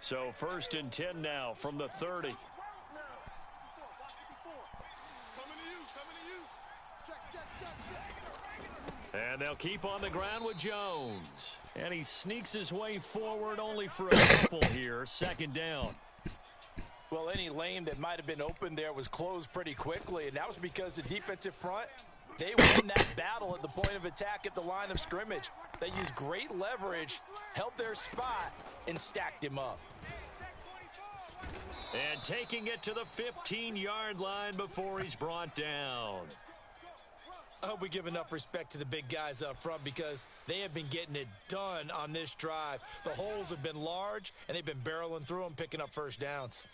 So 1st and 10 now from the 30. And they'll keep on the ground with Jones. And he sneaks his way forward only for a couple here. 2nd down. Well, any lane that might have been open there was closed pretty quickly, and that was because the defensive front, they won that battle at the point of attack at the line of scrimmage. They used great leverage, held their spot, and stacked him up. And taking it to the 15-yard line before he's brought down. I hope we give enough respect to the big guys up front because they have been getting it done on this drive. The holes have been large, and they've been barreling through them, picking up first downs.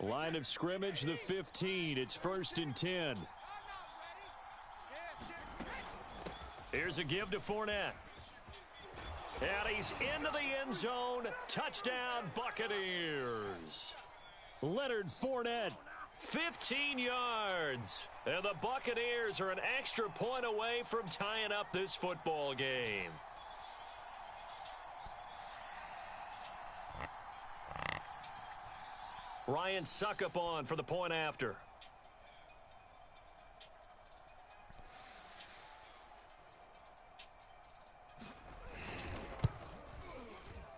Line of scrimmage, the 15. It's 1st and 10. Here's a give to Fournette. And he's into the end zone. Touchdown, Buccaneers. Leonard Fournette, 15 yards. And the Buccaneers are an extra point away from tying up this football game. Ryan Suckup on for the point after.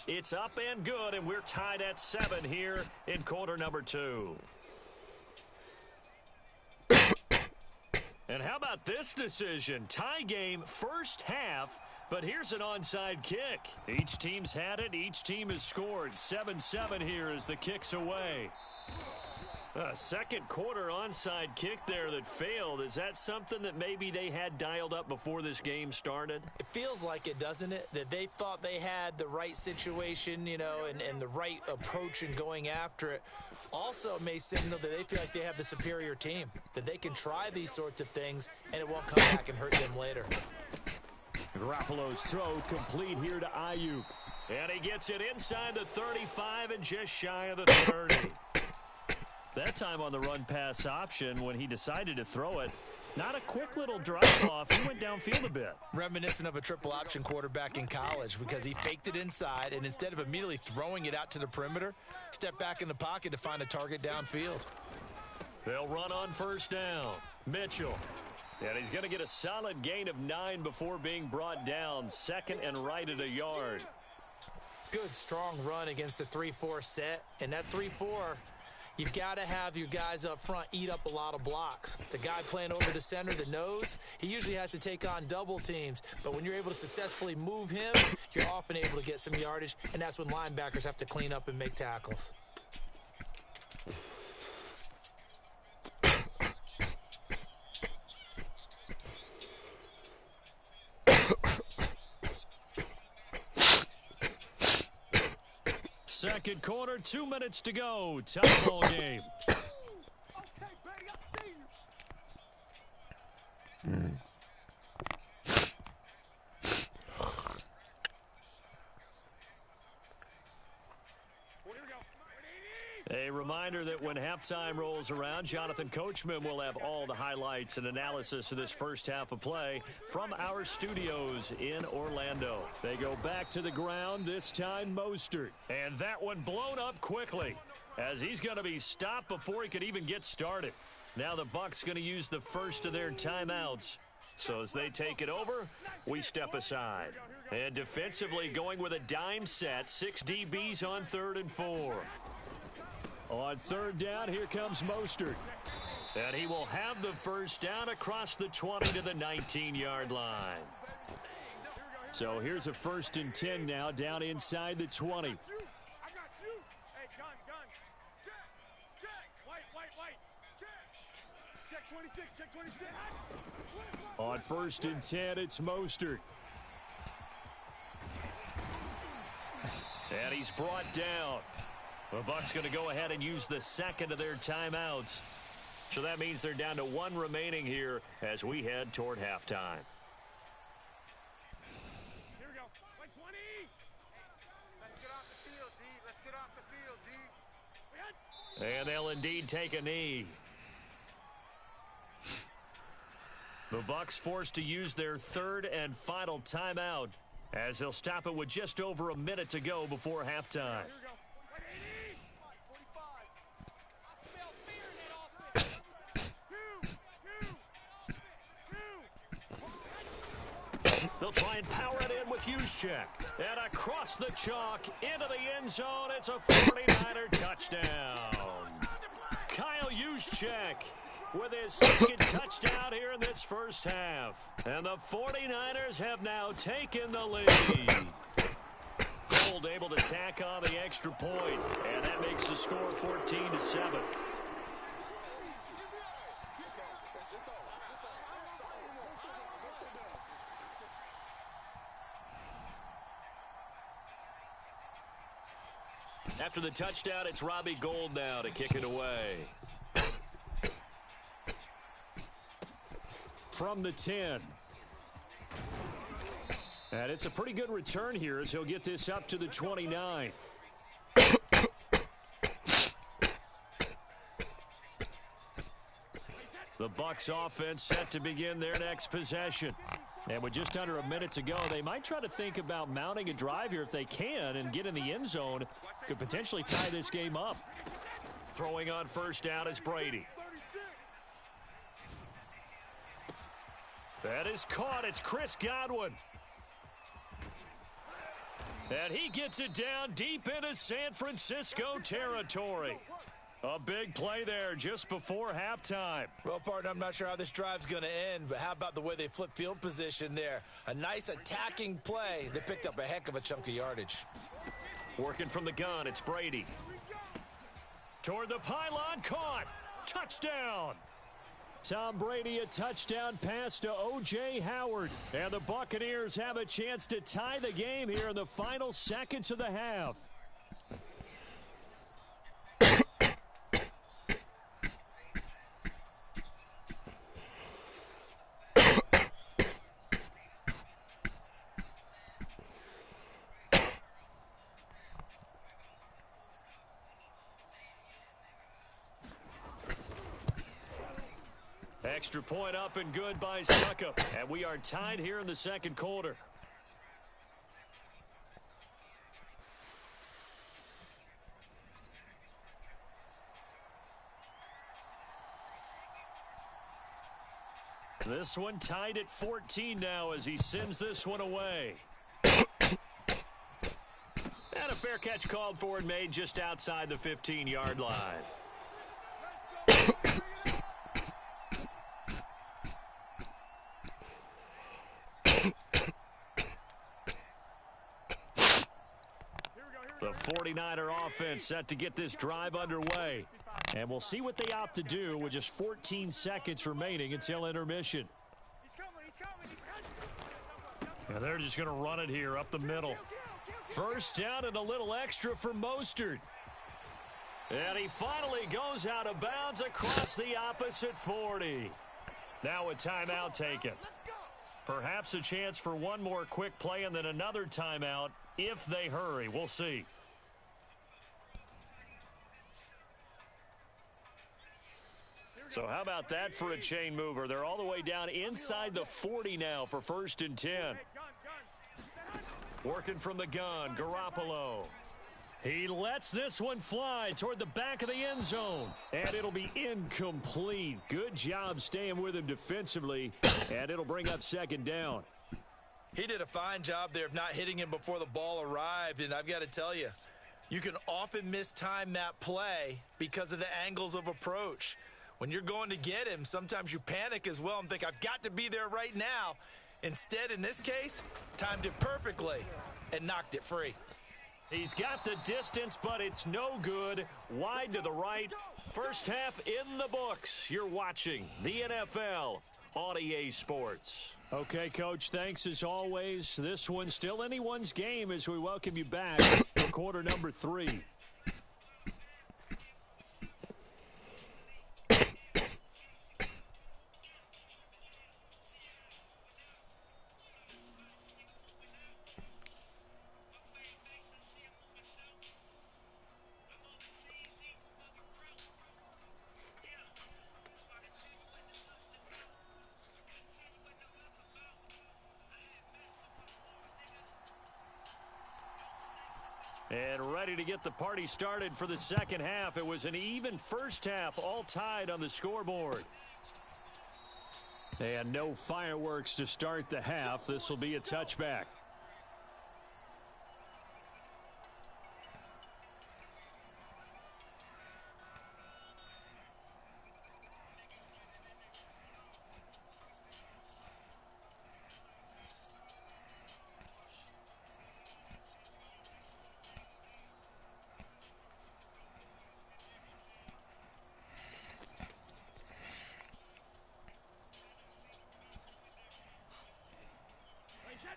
It's up and good, and we're tied at 7 here in quarter number 2. And how about this decision? Tie game, first half, but here's an onside kick. Each team's had it. Each team has scored. 7-7 here as the kick's away. A second quarter onside kick there that failed. Is that something that maybe they had dialed up before this game started? It feels like it, doesn't it? That they thought they had the right situation, you know, and the right approach in going after it. Also may signal that they feel like they have the superior team, that they can try these sorts of things and it won't come back and hurt them later. Garoppolo's throw complete here to Ayuk. And he gets it inside the 35 and just shy of the 30. That time on the run-pass option when he decided to throw it. Not a quick little drop-off. He went downfield a bit. Reminiscent of a triple option quarterback in college because he faked it inside, and instead of immediately throwing it out to the perimeter, stepped back in the pocket to find a target downfield. They'll run on first down. Mitchell. And he's going to get a solid gain of 9 before being brought down. 2nd and right at a yard. Good, strong run against the 3-4 set. And that 3-4, You've got to have your guys up front eat up a lot of blocks. The guy playing over the center, the nose, he usually has to take on double teams. But when you're able to successfully move him, you're often able to get some yardage, and that's when linebackers have to clean up and make tackles. Second quarter, 2 minutes to go. Tie ball game. A reminder that when halftime rolls around, Jonathan Coachman will have all the highlights and analysis of this first half of play from our studios in Orlando. They go back to the ground, this time Mostert. And that one blown up quickly as he's going to be stopped before he could even get started. Now the Bucs going to use the first of their timeouts. So as they take it over, we step aside. And defensively going with a dime set, 6 DBs on 3rd and 4. On 3rd down, here comes Mostert. And he will have the first down across the 20 to the 19-yard line. So here's a 1st and 10 now down inside the 20. I got you. Hey, gun. Check. White. Check 26, check 26. On 1st and 10, it's Mostert. And he's brought down. The Bucs going to go ahead and use the second of their timeouts. So that means they're down to 1 remaining here as we head toward halftime. Here we go. White 20. Let's get off the field, D. Let's get off the field, D. And they'll indeed take a knee. The Bucs forced to use their 3rd and final timeout as they'll stop it with just over a minute to go before halftime. Here we go. White 80. 45. I smell fear in that offense. Two. They'll try and power it in with Juszczyk. And across the chalk into the end zone. It's a 49er touchdown. Kyle Juszczyk with his 2nd touchdown here in this first half. And the 49ers have now taken the lead. Gold able to tack on the extra point, and that makes the score 14-7. After the touchdown, it's Robbie Gould now to kick it away. From the 10. And it's a pretty good return here as he'll get this up to the 29. The Bucs offense set to begin their next possession. And with just under a minute to go, they might try to think about mounting a drive here if they can and get in the end zone. Could potentially tie this game up. Throwing on 1st down is Brady. That is caught. It's Chris Godwin. And he gets it down deep into San Francisco territory. A big play there just before halftime. Well, partner, I'm not sure how this drive's going to end, but how about the way they flip field position there? A nice attacking play that picked up a heck of a chunk of yardage. Working from the gun, it's Brady. Toward the pylon, caught. Touchdown. Tom Brady, a touchdown pass to O.J. Howard. And the Buccaneers have a chance to tie the game here in the final seconds of the half. Extra point up and good by Suckup. And we are tied here in the second quarter. This one tied at 14 now as he sends this one away. And a fair catch called for and made just outside the 15-yard line. The 49er offense set to get this drive underway. And we'll see what they opt to do with just 14 seconds remaining until intermission. And they're just going to run it here up the middle. First down and a little extra for Mostert. And he finally goes out of bounds across the opposite 40. Now a timeout taken. Perhaps a chance for one more quick play and then another timeout if they hurry. We'll see. So how about that for a chain mover? They're all the way down inside the 40 now for 1st and 10. Working from the gun, Garoppolo. He lets this one fly toward the back of the end zone. And it'll be incomplete. Good job staying with him defensively. And it'll bring up 2nd down. He did a fine job there of not hitting him before the ball arrived. And I've got to tell you, you can often mistime that play because of the angles of approach. When you're going to get him, sometimes you panic as well and think, I've got to be there right now. Instead, in this case, timed it perfectly and knocked it free. He's got the distance, but it's no good. Wide to the right. First half in the books. You're watching the NFL on EA Sports. Okay, Coach, thanks as always. This one's still anyone's game as we welcome you back for quarter number 3. And ready to get the party started for the second half. It was an even first half, all tied on the scoreboard. And no fireworks to start the half. This will be a touchback.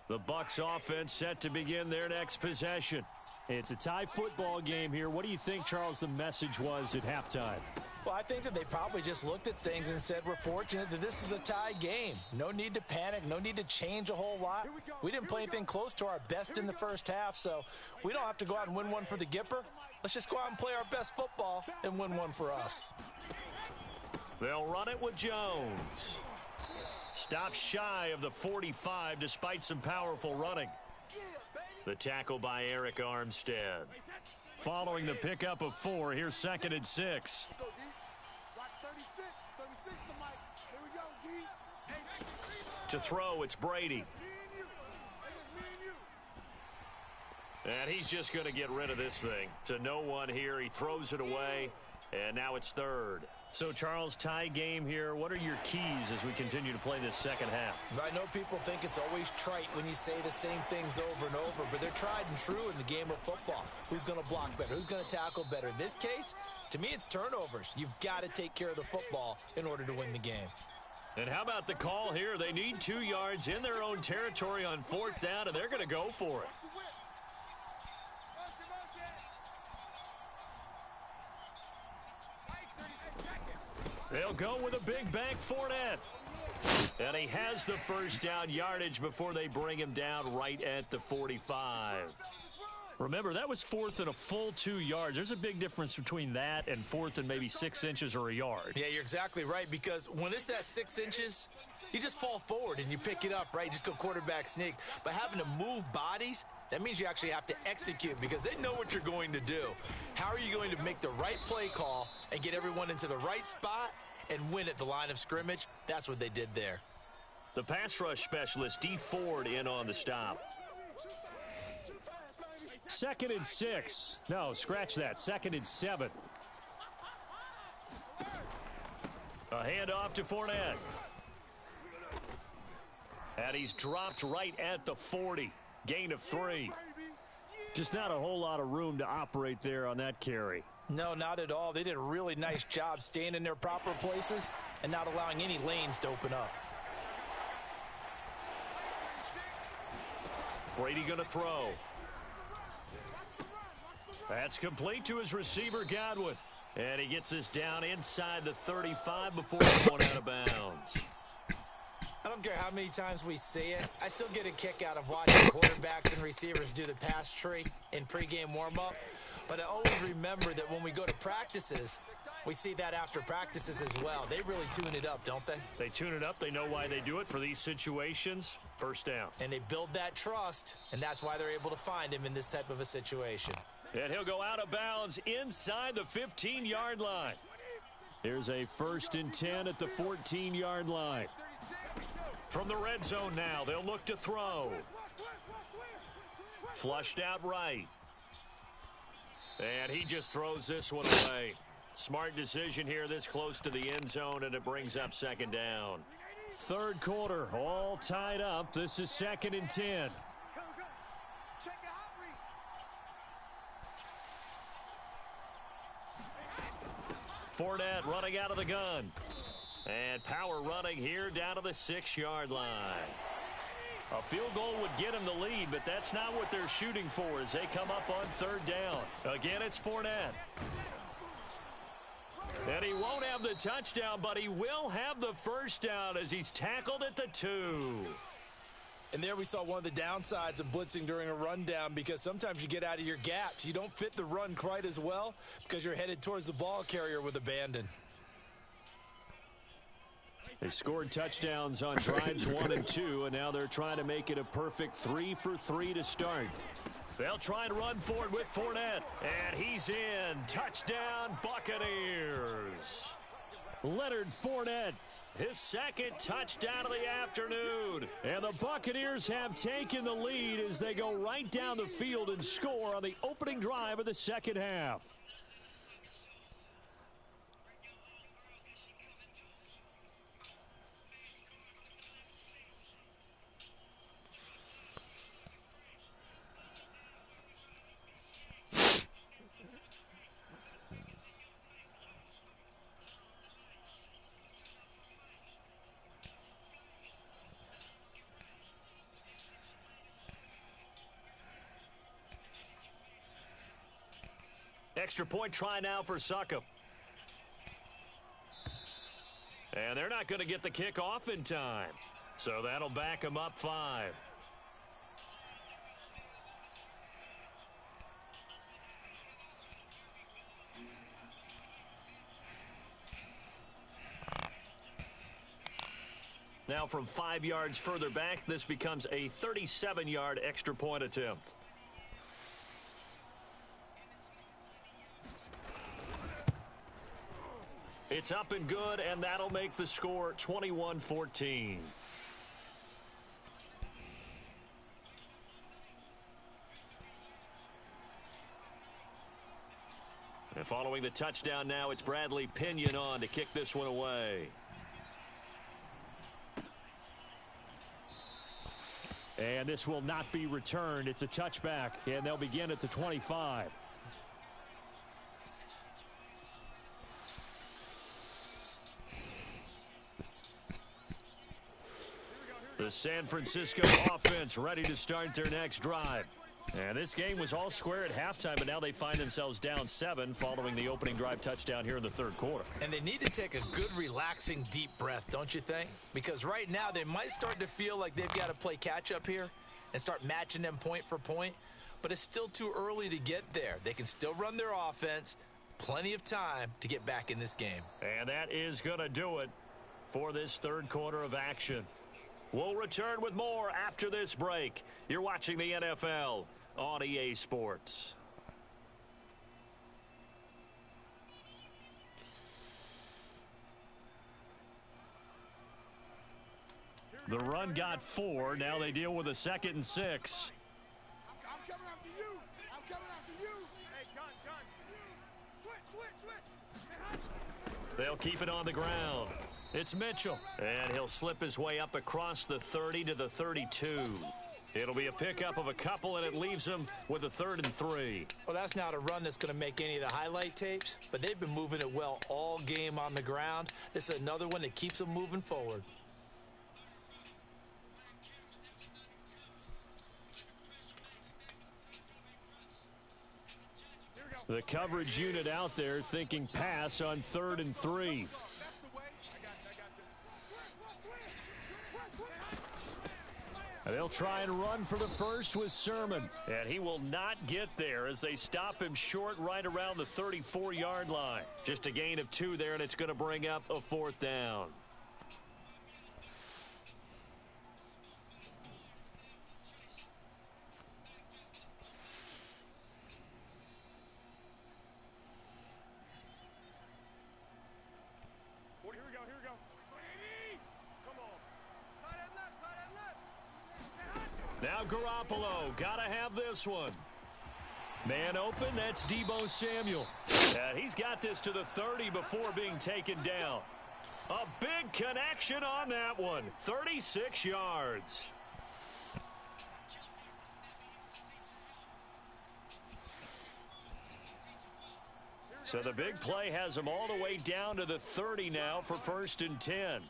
The Bucs offense set to begin their next possession. It's a tie football game here. What do you think, Charles, the message was at halftime? Well, I think that they probably just looked at things and said, we're fortunate that this is a tie game. No need to panic. No need to change a whole lot. We didn't play anything close to our best in the first half, so we don't have to go out and win one for the Gipper. Let's just go out and play our best football and win one for us. They'll run it with Jones. Stops shy of the 45 despite some powerful running. The tackle by Eric Armstead. Following the pickup of 4, here's 2nd and 6. To throw, it's Brady. And he's just going to get rid of this thing. To no one here. He throws it away, and now it's 3rd. So, Charles, tie game here. What are your keys as we continue to play this second half? I know people think it's always trite when you say the same things over and over, but they're tried and true in the game of football. Who's going to block better? Who's going to tackle better? In this case, to me, it's turnovers. You've got to take care of the football in order to win the game. And how about the call here? They need 2 yards in their own territory on 4th down, and they're going to go for it. They'll go with a big bank Fournette. And he has the first down yardage before they bring him down right at the 45. Remember, that was 4th and a full 2 yards. There's a big difference between that and 4th and maybe 6 inches or a yard. Yeah, you're exactly right, because when it's at 6 inches, you just fall forward and you pick it up, right? You just go quarterback sneak. But having to move bodies, that means you actually have to execute because they know what you're going to do. How are you going to make the right play call and get everyone into the right spot and win at the line of scrimmage? That's what they did there. The pass rush specialist, D. Ford, in on the stop. 2nd and 6. No, scratch that. 2nd and 7. A handoff to Fournette. And he's dropped right at the 40. Gain of 3. Just not a whole lot of room to operate there on that carry. No, not at all. They did a really nice job staying in their proper places and not allowing any lanes to open up. Brady going to throw. That's complete to his receiver, Godwin. And he gets this down inside the 35 before going out of bounds. I don't care how many times we see it. I still get a kick out of watching quarterbacks and receivers do the pass tree in pregame warm-up. But I always remember that when we go to practices, we see that after practices as well. They really tune it up, don't they? They tune it up. They know why they do it for these situations. First down. And they build that trust, and that's why they're able to find him in this type of a situation. And he'll go out of bounds inside the 15-yard line. Here's a 1st and 10 at the 14-yard line. From the red zone now, they'll look to throw. Flushed out right. And he just throws this one away. Smart decision here this close to the end zone, and it brings up 2nd down. 3rd quarter, all tied up. This is 2nd and 10. Fournette running out of the gun. And power running here down to the 6-yard line. A field goal would get him the lead, but that's not what they're shooting for as they come up on 3rd down. Again, it's Fournette. And he won't have the touchdown, but he will have the 1st down as he's tackled at the 2. And there we saw one of the downsides of blitzing during a rundown, because sometimes you get out of your gaps. You don't fit the run quite as well because you're headed towards the ball carrier with abandon. They scored touchdowns on drives 1 and 2, and now they're trying to make it a perfect 3 for 3 to start. They'll try and run for it with Fournette, and he's in. Touchdown, Buccaneers. Leonard Fournette, his 2nd touchdown of the afternoon. And the Buccaneers have taken the lead as they go right down the field and score on the opening drive of the 2nd half. Extra point try now for Succop. And they're not going to get the kick off in time. So that'll back them up 5. Now from 5 yards further back, this becomes a 37-yard extra point attempt. It's up and good, and that'll make the score 21-14. And following the touchdown now, it's Bradley Pinion on to kick this one away. And this will not be returned. It's a touchback, and they'll begin at the 25. The San Francisco offense ready to start their next drive. And this game was all square at halftime, but now they find themselves down 7 following the opening drive touchdown here in the 3rd quarter. And they need to take a good, relaxing, deep breath, don't you think? Because right now they might start to feel like they've got to play catch-up here and start matching them point for point. But it's still too early to get there. They can still run their offense. Plenty of time to get back in this game. And that is going to do it for this 3rd quarter of action. We'll return with more after this break. You're watching the NFL on EA Sports. The run got 4. Now they deal with a 2nd and 6. I'm coming after you. I'm coming after you. Hey, gun. Switch. They'll keep it on the ground. It's Mitchell. And he'll slip his way up across the 30 to the 32. It'll be a pickup of a couple, and it leaves them with a 3rd and 3. Well, that's not a run that's going to make any of the highlight tapes, but they've been moving it well all game on the ground. This is another one that keeps them moving forward. The coverage unit out there thinking pass on 3rd and 3. And they'll try and run for the first with Sermon. And he will not get there as they stop him short right around the 34-yard line. Just a gain of 2 there, and it's going to bring up a 4th down. Now Garoppolo, gotta have this one. Man open, that's Deebo Samuel. And he's got this to the 30 before being taken down. A big connection on that one, 36 yards. So the big play has him all the way down to the 30 now for 1st and 10.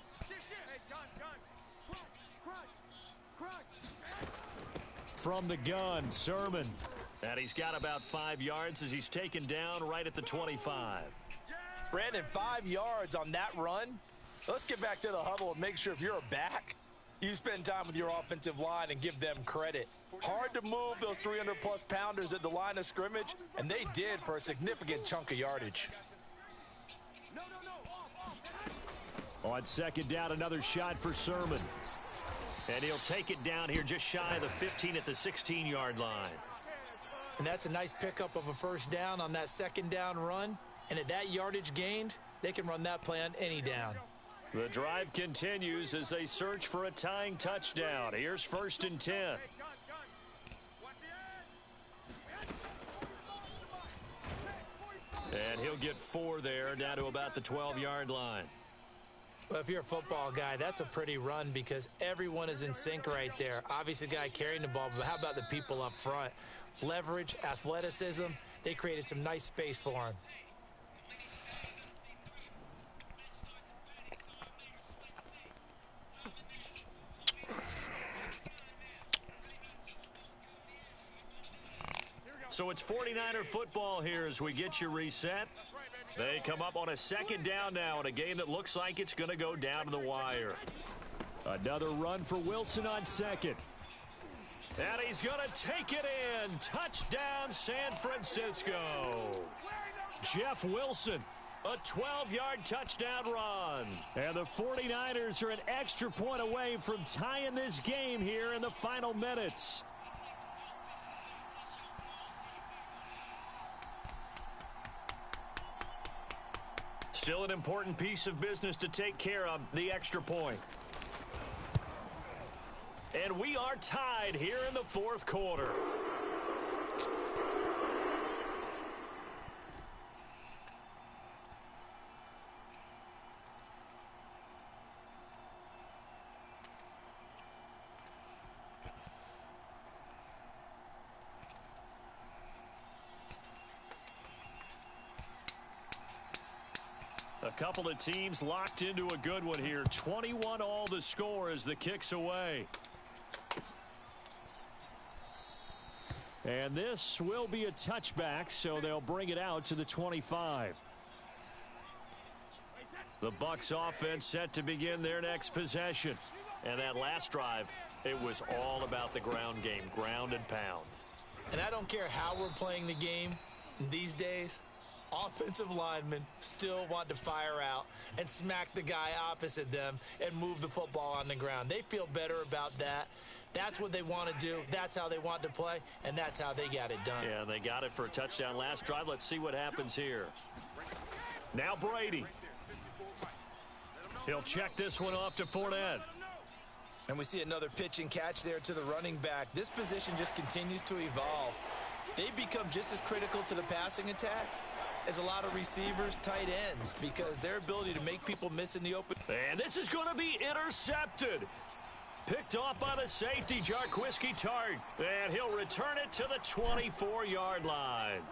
From the gun, Sermon. And he's got about 5 yards as he's taken down right at the 25. Brandon, 5 yards on that run. Let's get back to the huddle and make sure if you're a back, you spend time with your offensive line and give them credit. Hard to move those 300-plus pounders at the line of scrimmage, and they did for a significant chunk of yardage. On 2nd down, another shot for Sermon. And he'll take it down here just shy of the 15 at the 16-yard line. And that's a nice pickup of a 1st down on that 2nd down run. And at that yardage gained, they can run that play on any down. The drive continues as they search for a tying touchdown. Here's 1st and 10. And he'll get 4 there, down to about the 12-yard line. Well, if you're a football guy, that's a pretty run because everyone is in sync right there. Obviously, the guy carrying the ball, but how about the people up front? Leverage, athleticism, they created some nice space for him. So it's 49er football here as we get you reset. They come up on a 2nd down now in a game that looks like it's going to go down to the wire. Another run for Wilson on 2nd. And he's going to take it in. Touchdown, San Francisco. Jeff Wilson, a 12-yard touchdown run. And the 49ers are an extra point away from tying this game here in the final minutes. Still an important piece of business to take care of, the extra point. And we are tied here in the 4th quarter. A couple of teams locked into a good one here. 21 all the score as the kick's away. And this will be a touchback, so they'll bring it out to the 25. The Bucs offense set to begin their next possession. And that last drive, it was all about the ground game, ground and pound. And I don't care how we're playing the game these days, offensive linemen still want to fire out and smack the guy opposite them and move the football on the ground. They feel better about that. That's what they want to do. That's how they want to play, and that's how they got it done. Yeah, they got it for a touchdown last drive. Let's see what happens here. Now Brady. He'll check this one off to Fournette. And we see another pitch and catch there to the running back. This position just continues to evolve. They become just as critical to the passing attack as a lot of receivers, tight ends, because their ability to make people miss in the open. And this is going to be intercepted. Picked off by the safety, Jarquiski Tart. And he'll return it to the 24-yard line.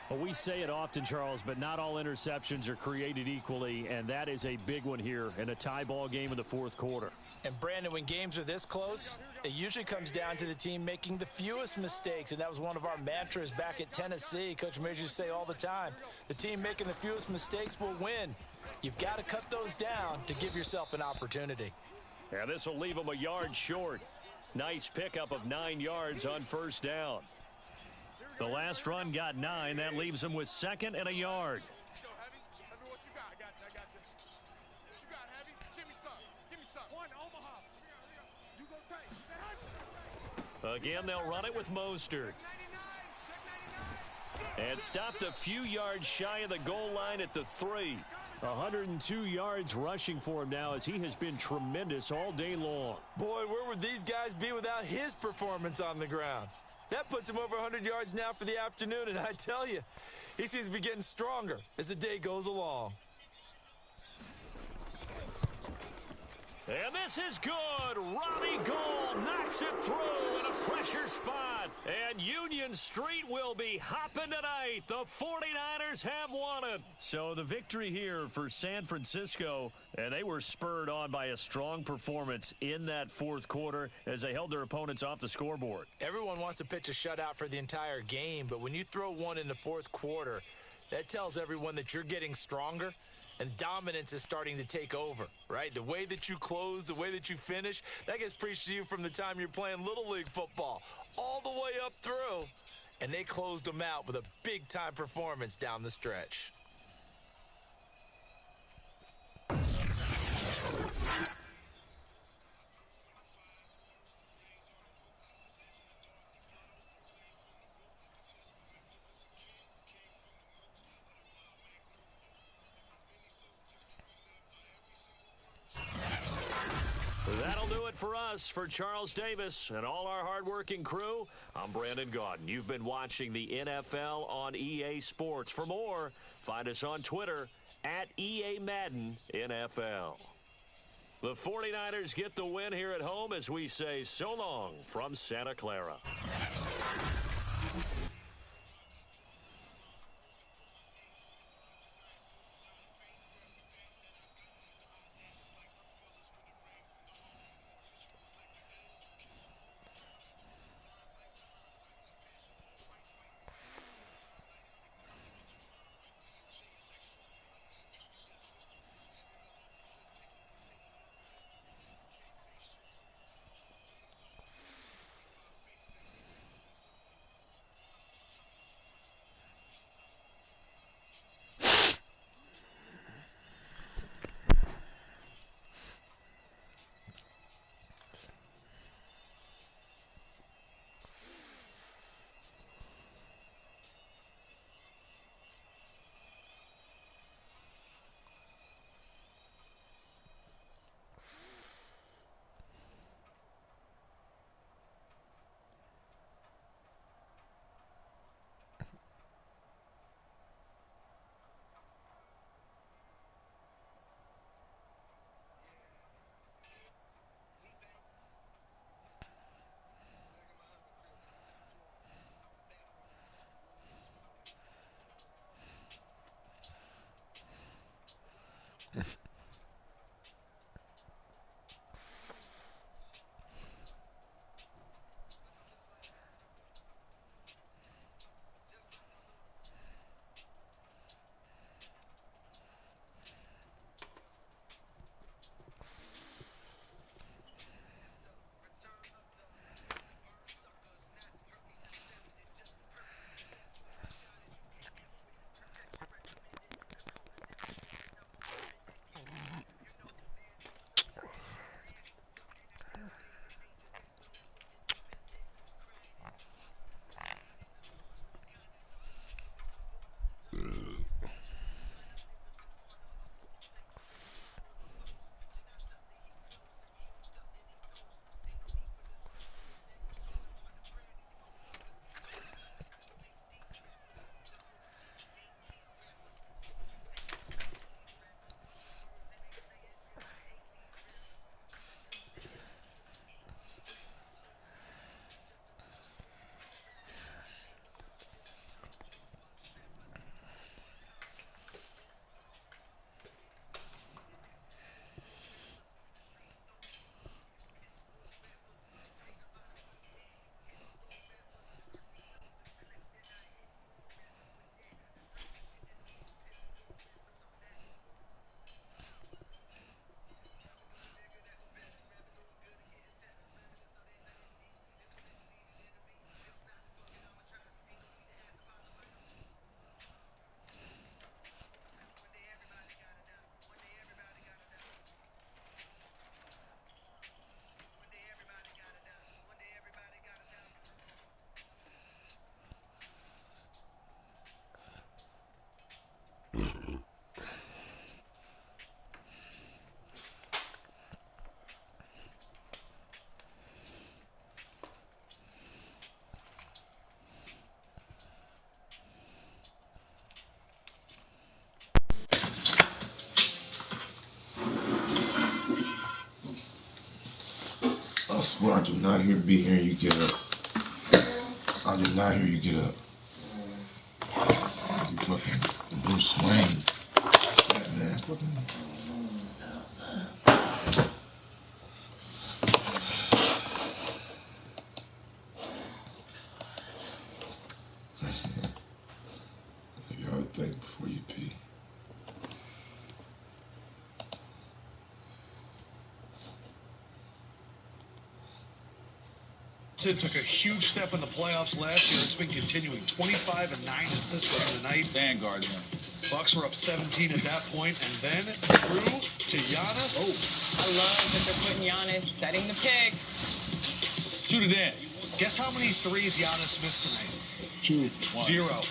Well, we say it often, Charles, but not all interceptions are created equally, and that is a big one here in a tie ball game in the fourth quarter. And, Brandon, when games are this close, it usually comes down to the team making the fewest mistakes, and that was one of our mantras back at Tennessee. Coach Mears used to say all the time, the team making the fewest mistakes will win. You've got to cut those down to give yourself an opportunity. And this will leave them a yard short. Nice pickup of 9 yards on first down. The last run got 9. That leaves them with second and a yard. Again, they'll run it with Mostert. And stopped a few yards shy of the goal line at the 3. 102 yards rushing for him now as he has been tremendous all day long. Boy, where would these guys be without his performance on the ground? That puts him over 100 yards now for the afternoon, and I tell you, he seems to be getting stronger as the day goes along. And this is good. Robbie Gould knocks it through in a pressure spot. And Union Street will be hopping tonight. The 49ers have won it. So the victory here for San Francisco, and they were spurred on by a strong performance in that fourth quarter as they held their opponents off the scoreboard. Everyone wants to pitch a shutout for the entire game, but when you throw one in the fourth quarter, that tells everyone that you're getting stronger. And dominance is starting to take over, right? The way that you close, the way that you finish, that gets preached to you from the time you're playing Little League football all the way up through. And they closed them out with a big-time performance down the stretch. That'll do it for us. For Charles Davis and all our hardworking crew, I'm Brandon Gaudin. You've been watching the NFL on EA Sports. For more, find us on Twitter at EA Madden NFL. The 49ers get the win here at home as we say so long from Santa Clara. I swear I do not be hearing you get up. I do not hear you get up. You fucking Bruce Wayne. Batman. Fucking. You gotta think before you pee. Took a huge step in the playoffs last year. It's been continuing. 25 and 9 assists the night. Vanguard him. Bucks were up 17 at that point, and then through to Giannis. Oh, I love that they're putting Giannis setting the pick. shoot it in. Guess how many threes Giannis missed tonight? 2. 0.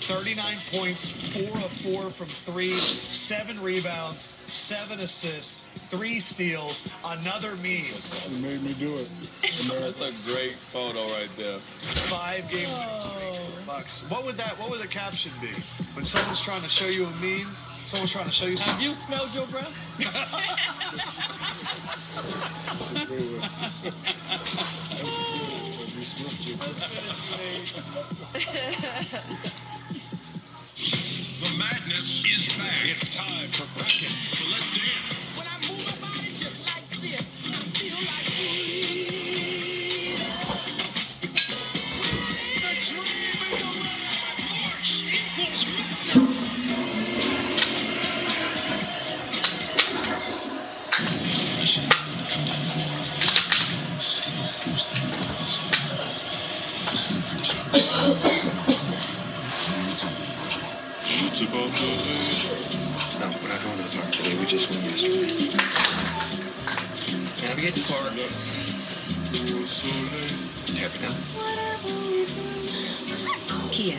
39 points, 4 of 4 from 3, 7 rebounds, 7 assists, 3 steals, another meme. You made me do it. That's a great photo right there. 5 games Bucks. What would the caption be? When someone's trying to show you a meme, someone's trying to show you something. Have you smelled your breath? The madness is back. It's time for brackets. So let's dance. When I move my body just like this, I feel like freedom. The dream is alive. March equals madness. What's about the No, we're not going to the park today. We just went yesterday. Navigate the park. Happy now? Kia,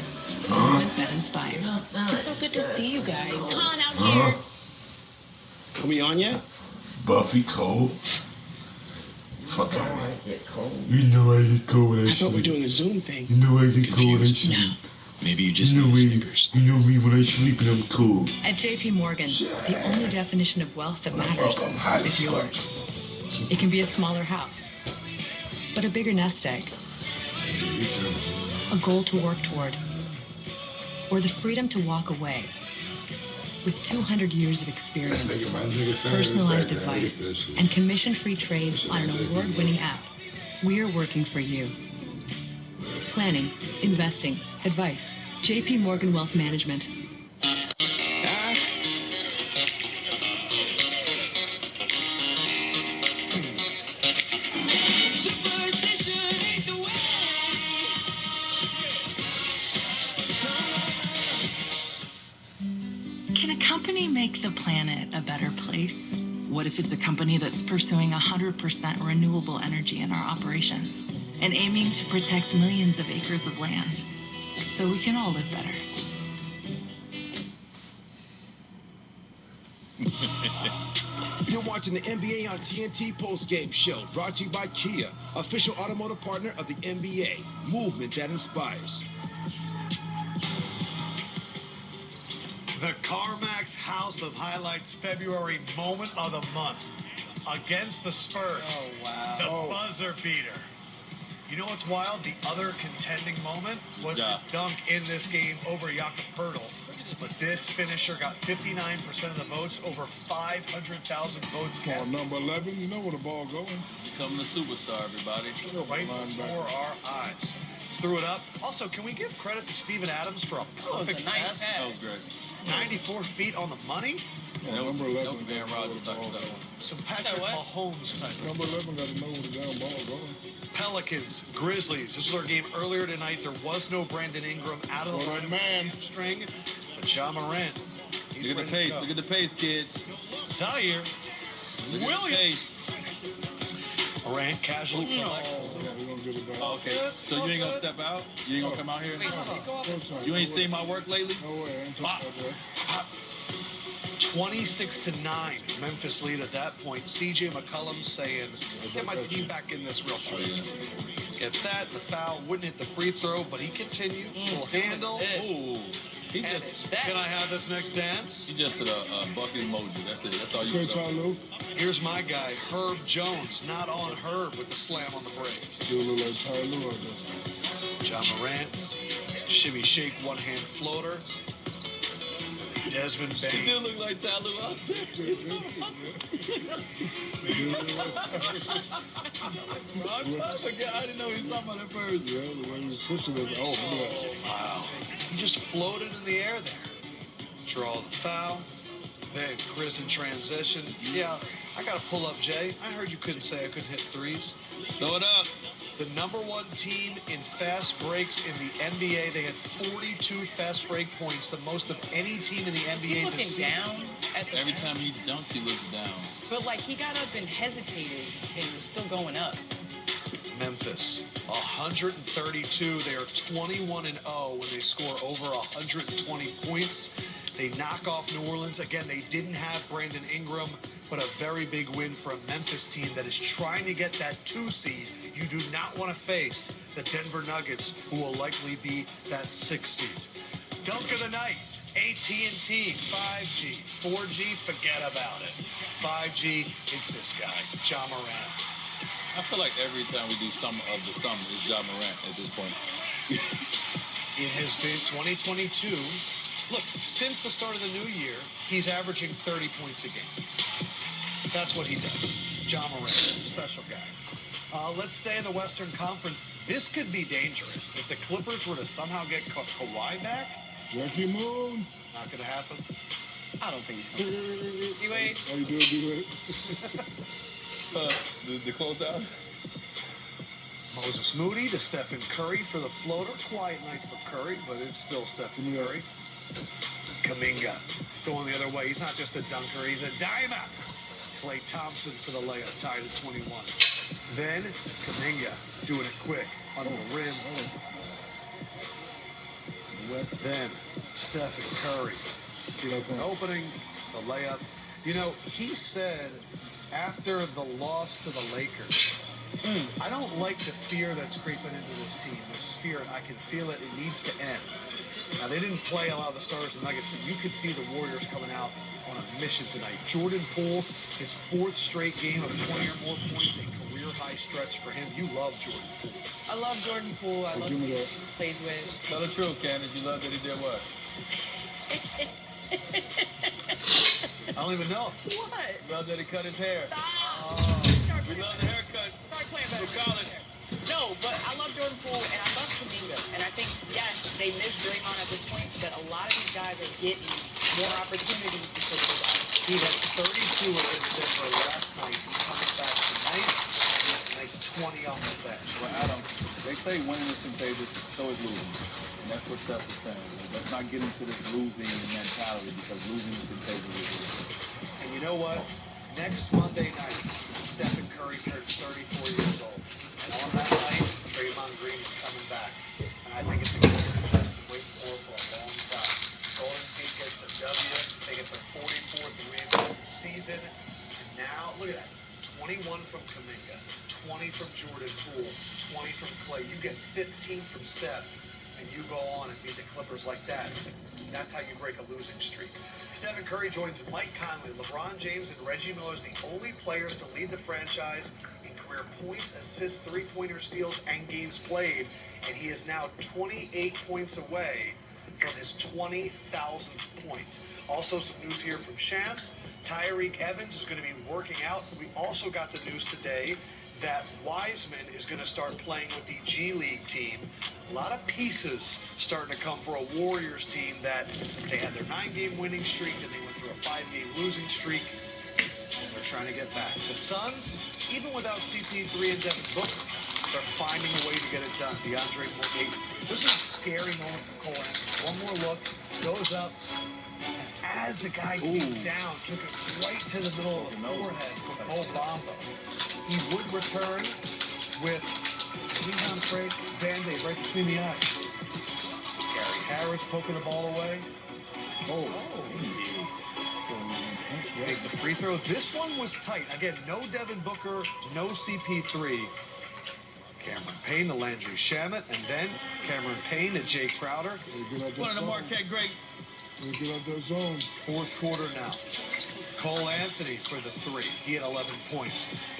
moments that inspires. So good to see you guys. Come on out here. Are we on yet? Buffy cold. Fuck I out. get cold. You know I get cold when I I thought we were sleep. doing a Zoom thing. You know I get cold when I Confused. sleep. Maybe you just You know need me. sneakers. You know me when I sleep and I'm cold. At JP Morgan, the only definition of wealth that matters I'm hot is as yours. fuck. It can be a smaller house, but a bigger nest egg, a goal to work toward, or the freedom to walk away. With 200 years of experience, personalized advice, and commission-free trades on an award-winning app, we're working for you. Planning, investing, advice. JP Morgan Wealth Management. Can a company make the planet a better place? What if it's a company that's pursuing 100% renewable energy in our operations and aiming to protect millions of acres of land so we can all live better? You're watching the NBA on TNT postgame show, brought to you by Kia, official automotive partner of the NBA. Movement that inspires. The CarMax House of Highlights February moment of the month against the Spurs. Oh, wow. The buzzer beater. You know what's wild? The other contending moment was Yeah. his dunk in this game over Jakob Poeltl. But this finisher got 59% of the votes, over 500,000 votes cast. Number 11, you know where the ball going. Becoming a superstar, everybody. Right before our eyes. Threw it up. Also, can we give credit to Steven Adams for a perfect pass? That was great. 94 feet on the money? That was Aaron Rodgers touchdown. Some Patrick Mahomes type. Number 11 got to know where the damn ball going. Pelicans, Grizzlies. This was our game earlier tonight. There was no Brandon Ingram out of the line man. string. But Ja Morant. He's Look at the ready pace. to go. Look at the pace, kids. Zaire. Look at the Williams. pace. Morant casually collects. Yeah, we're going to good about it. Oh, okay. So you ain't gonna step out? You ain't gonna come out here? You ain't seen my work lately? No way. I ain't talking about that. 26-9, Memphis lead at that point. CJ McCollum saying, get my team back in this real quick. Gets that, the foul, wouldn't hit the free throw, but he continues. Full handle. Ooh. He just, can I have this next dance? He just did a bucket emoji. That's it. That's all you can do. Here's my guy, Herb Jones, not on Herb with the slam on the break. You look like Ty Lue out there. John Morant, shimmy shake, one-hand floater. Desmond Bain. He do look like Ty Lue out there. I didn't know he was talking about it first. Yeah, the way he was pushing it. Oh, man. Wow. He just floated in the air there. Draw the foul. Then Chris in transition. Yeah, I got to pull up, Jay. I heard you couldn't say I couldn't hit threes. Throw it up. The #1 team in fast breaks in the NBA. They had 42 fast break points, the most of any team in the NBA this season. Down at the Every time he dunks, he looks down. But, like, he got up and hesitated, and was still going up. Memphis, 132. They are 21-0 when they score over 120 points. They knock off New Orleans. Again, they didn't have Brandon Ingram, but a very big win for a Memphis team that is trying to get that 2 seed. You do not want to face the Denver Nuggets, who will likely be that 6 seed. Dunk of the night, AT&T, 5G, 4G, forget about it. 5G, it's this guy, John Morant. I feel like every time we do some of the summer, it's John Morant at this point. It has been 2022. Look, since the start of the new year, he's averaging 30 points a game. That's what he does. John Morant, special guy. Let's stay in the Western Conference. This could be dangerous. If the Clippers were to somehow get Kawhi back, Jackie Moon. Not going to happen. I don't think so. D-Wade? How you doing, D-Wade? The closeout? Moses Moody to Stephen Curry for the floater. Quiet night for Curry, but it's still Stephen Curry. Kuminga going the other way. He's not just a dunker, he's a dimer. Klay Thompson for the layup, tied at 21. Then Kuminga doing it quick under the rim. Then Stephen Curry. An opening, the layup. You know, he said after the loss to the Lakers, I don't like the fear that's creeping into this team. The spirit, I can feel it. It needs to end. Now, they didn't play a lot of the starters and Nuggets, but you could see the Warriors coming out on a mission tonight. Jordan Poole, his 4th straight game of 20 or more points, a career-high stretch for him. You love Jordan Poole. I love Jordan Poole. I love who he plays with. Tell the truth, Candace. You love that he did what? I don't even know. What? Love that he cut his hair. Stop. We love the haircut. Start playing better. For college. No, but I love Jordan Poole, and I love Kuminga. And I think, yes, they miss Draymond at this point, but a lot of these guys are getting more opportunities because of that. He had 32 against Denver last night. He comes back tonight and like 20 off the bench. Well, Adam, they say winning is contagious, so is losing. And that's what Steph is saying. Let's not get into this losing mentality because losing is contagious. And you know what? Next Monday night, Stephen Curry turns 34 years old. And on that night, Draymond Green is coming back. And I think it's a game Steph's been waiting for a long time. Golden State gets the W. They get their 44th win of the season. And now, look at that. 21 from Kuminga, 20 from Jordan Poole, 20 from Klay. You get 15 from Steph, and you go on and beat the Clippers like that. That's how you break a losing streak. Stephen Curry joins Mike Conley, LeBron James, and Reggie Miller as the only players to lead the franchise in career points, assists, three-pointer steals, and games played. And he is now 28 points away from his 20,000th point. Also, some news here from Shams. Tyreek Evans is going to be working out. We also got the news today that Wiseman is going to start playing with the G League team. A lot of pieces starting to come for a Warriors team that they had their 9-game winning streak, and they went through a 5-game losing streak, and they're trying to get back. The Suns, even without CP3 and Devin Booker, they're finding a way to get it done. DeAndre Morgan. This is a scary moment for Cole Anthony. One more look, goes up, and as the guy came down, took it right to the middle of the forehead for Cole Bamba. He would return with Knees on Craig, Band-Aid right between the eyes. Gary Harris poking the ball away. He made the free throw. This one was tight. Again, no Devin Booker, no CP3. Cameron Payne to Landry Shamet, and then Cameron Payne to Jay Crowder. One of the Marquette greats. They get out their zone. Fourth quarter now. Cole Anthony for the three. He had 11 points.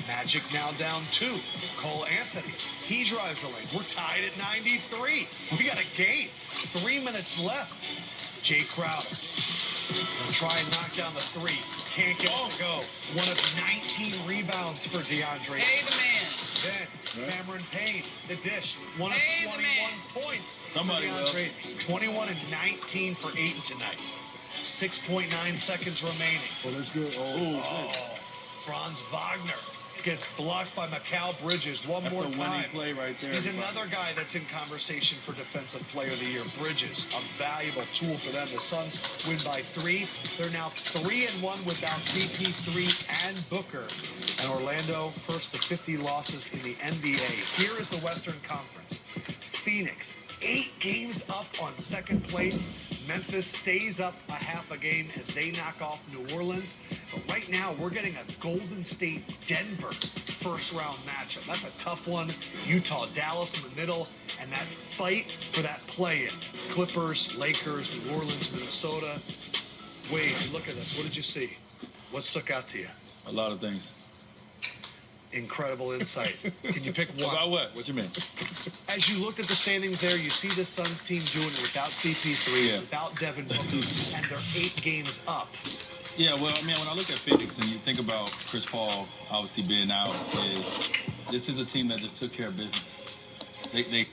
Magic now down 2. Cole Anthony. He drives the lane. We're tied at 93. We got a game. 3 minutes left. Jay Crowder. He'll try and knock down the three. Can't get it to go. One of 19 rebounds for DeAndre. Hey, the man. Then Cameron Payne, the dish. One of Hey, 21 points. Somebody will. 21 and 19 for Ayton tonight. 6.9 seconds remaining. Oh, that's good. Franz Wagner gets blocked by Mikal Bridges one That's more a winning time. play right there. He's another guy that's in conversation for Defensive Player of the Year. Bridges, a valuable tool for them. The Suns win by 3. They're now 3-1 without CP3 and Booker. And Orlando first to 50 losses in the NBA. Here is the Western Conference. Phoenix, 8 games up on second place. Memphis stays up a half a game as they knock off New Orleans. But right now, we're getting a Golden State-Denver first-round matchup. That's a tough one. Utah, Dallas in the middle, and that fight for that play-in. Clippers, Lakers, New Orleans, Minnesota. Wade, look at this. What did you see? What stuck out to you? A lot of things. Incredible insight. Can you pick one? About what? What you mean? As you looked at the standings there, you see the Suns team doing it without CP3, without Devin Booker, and they're 8 games up. Yeah, well, I mean, when I look at Phoenix and you think about Chris Paul obviously being out, this is a team that just took care of business. They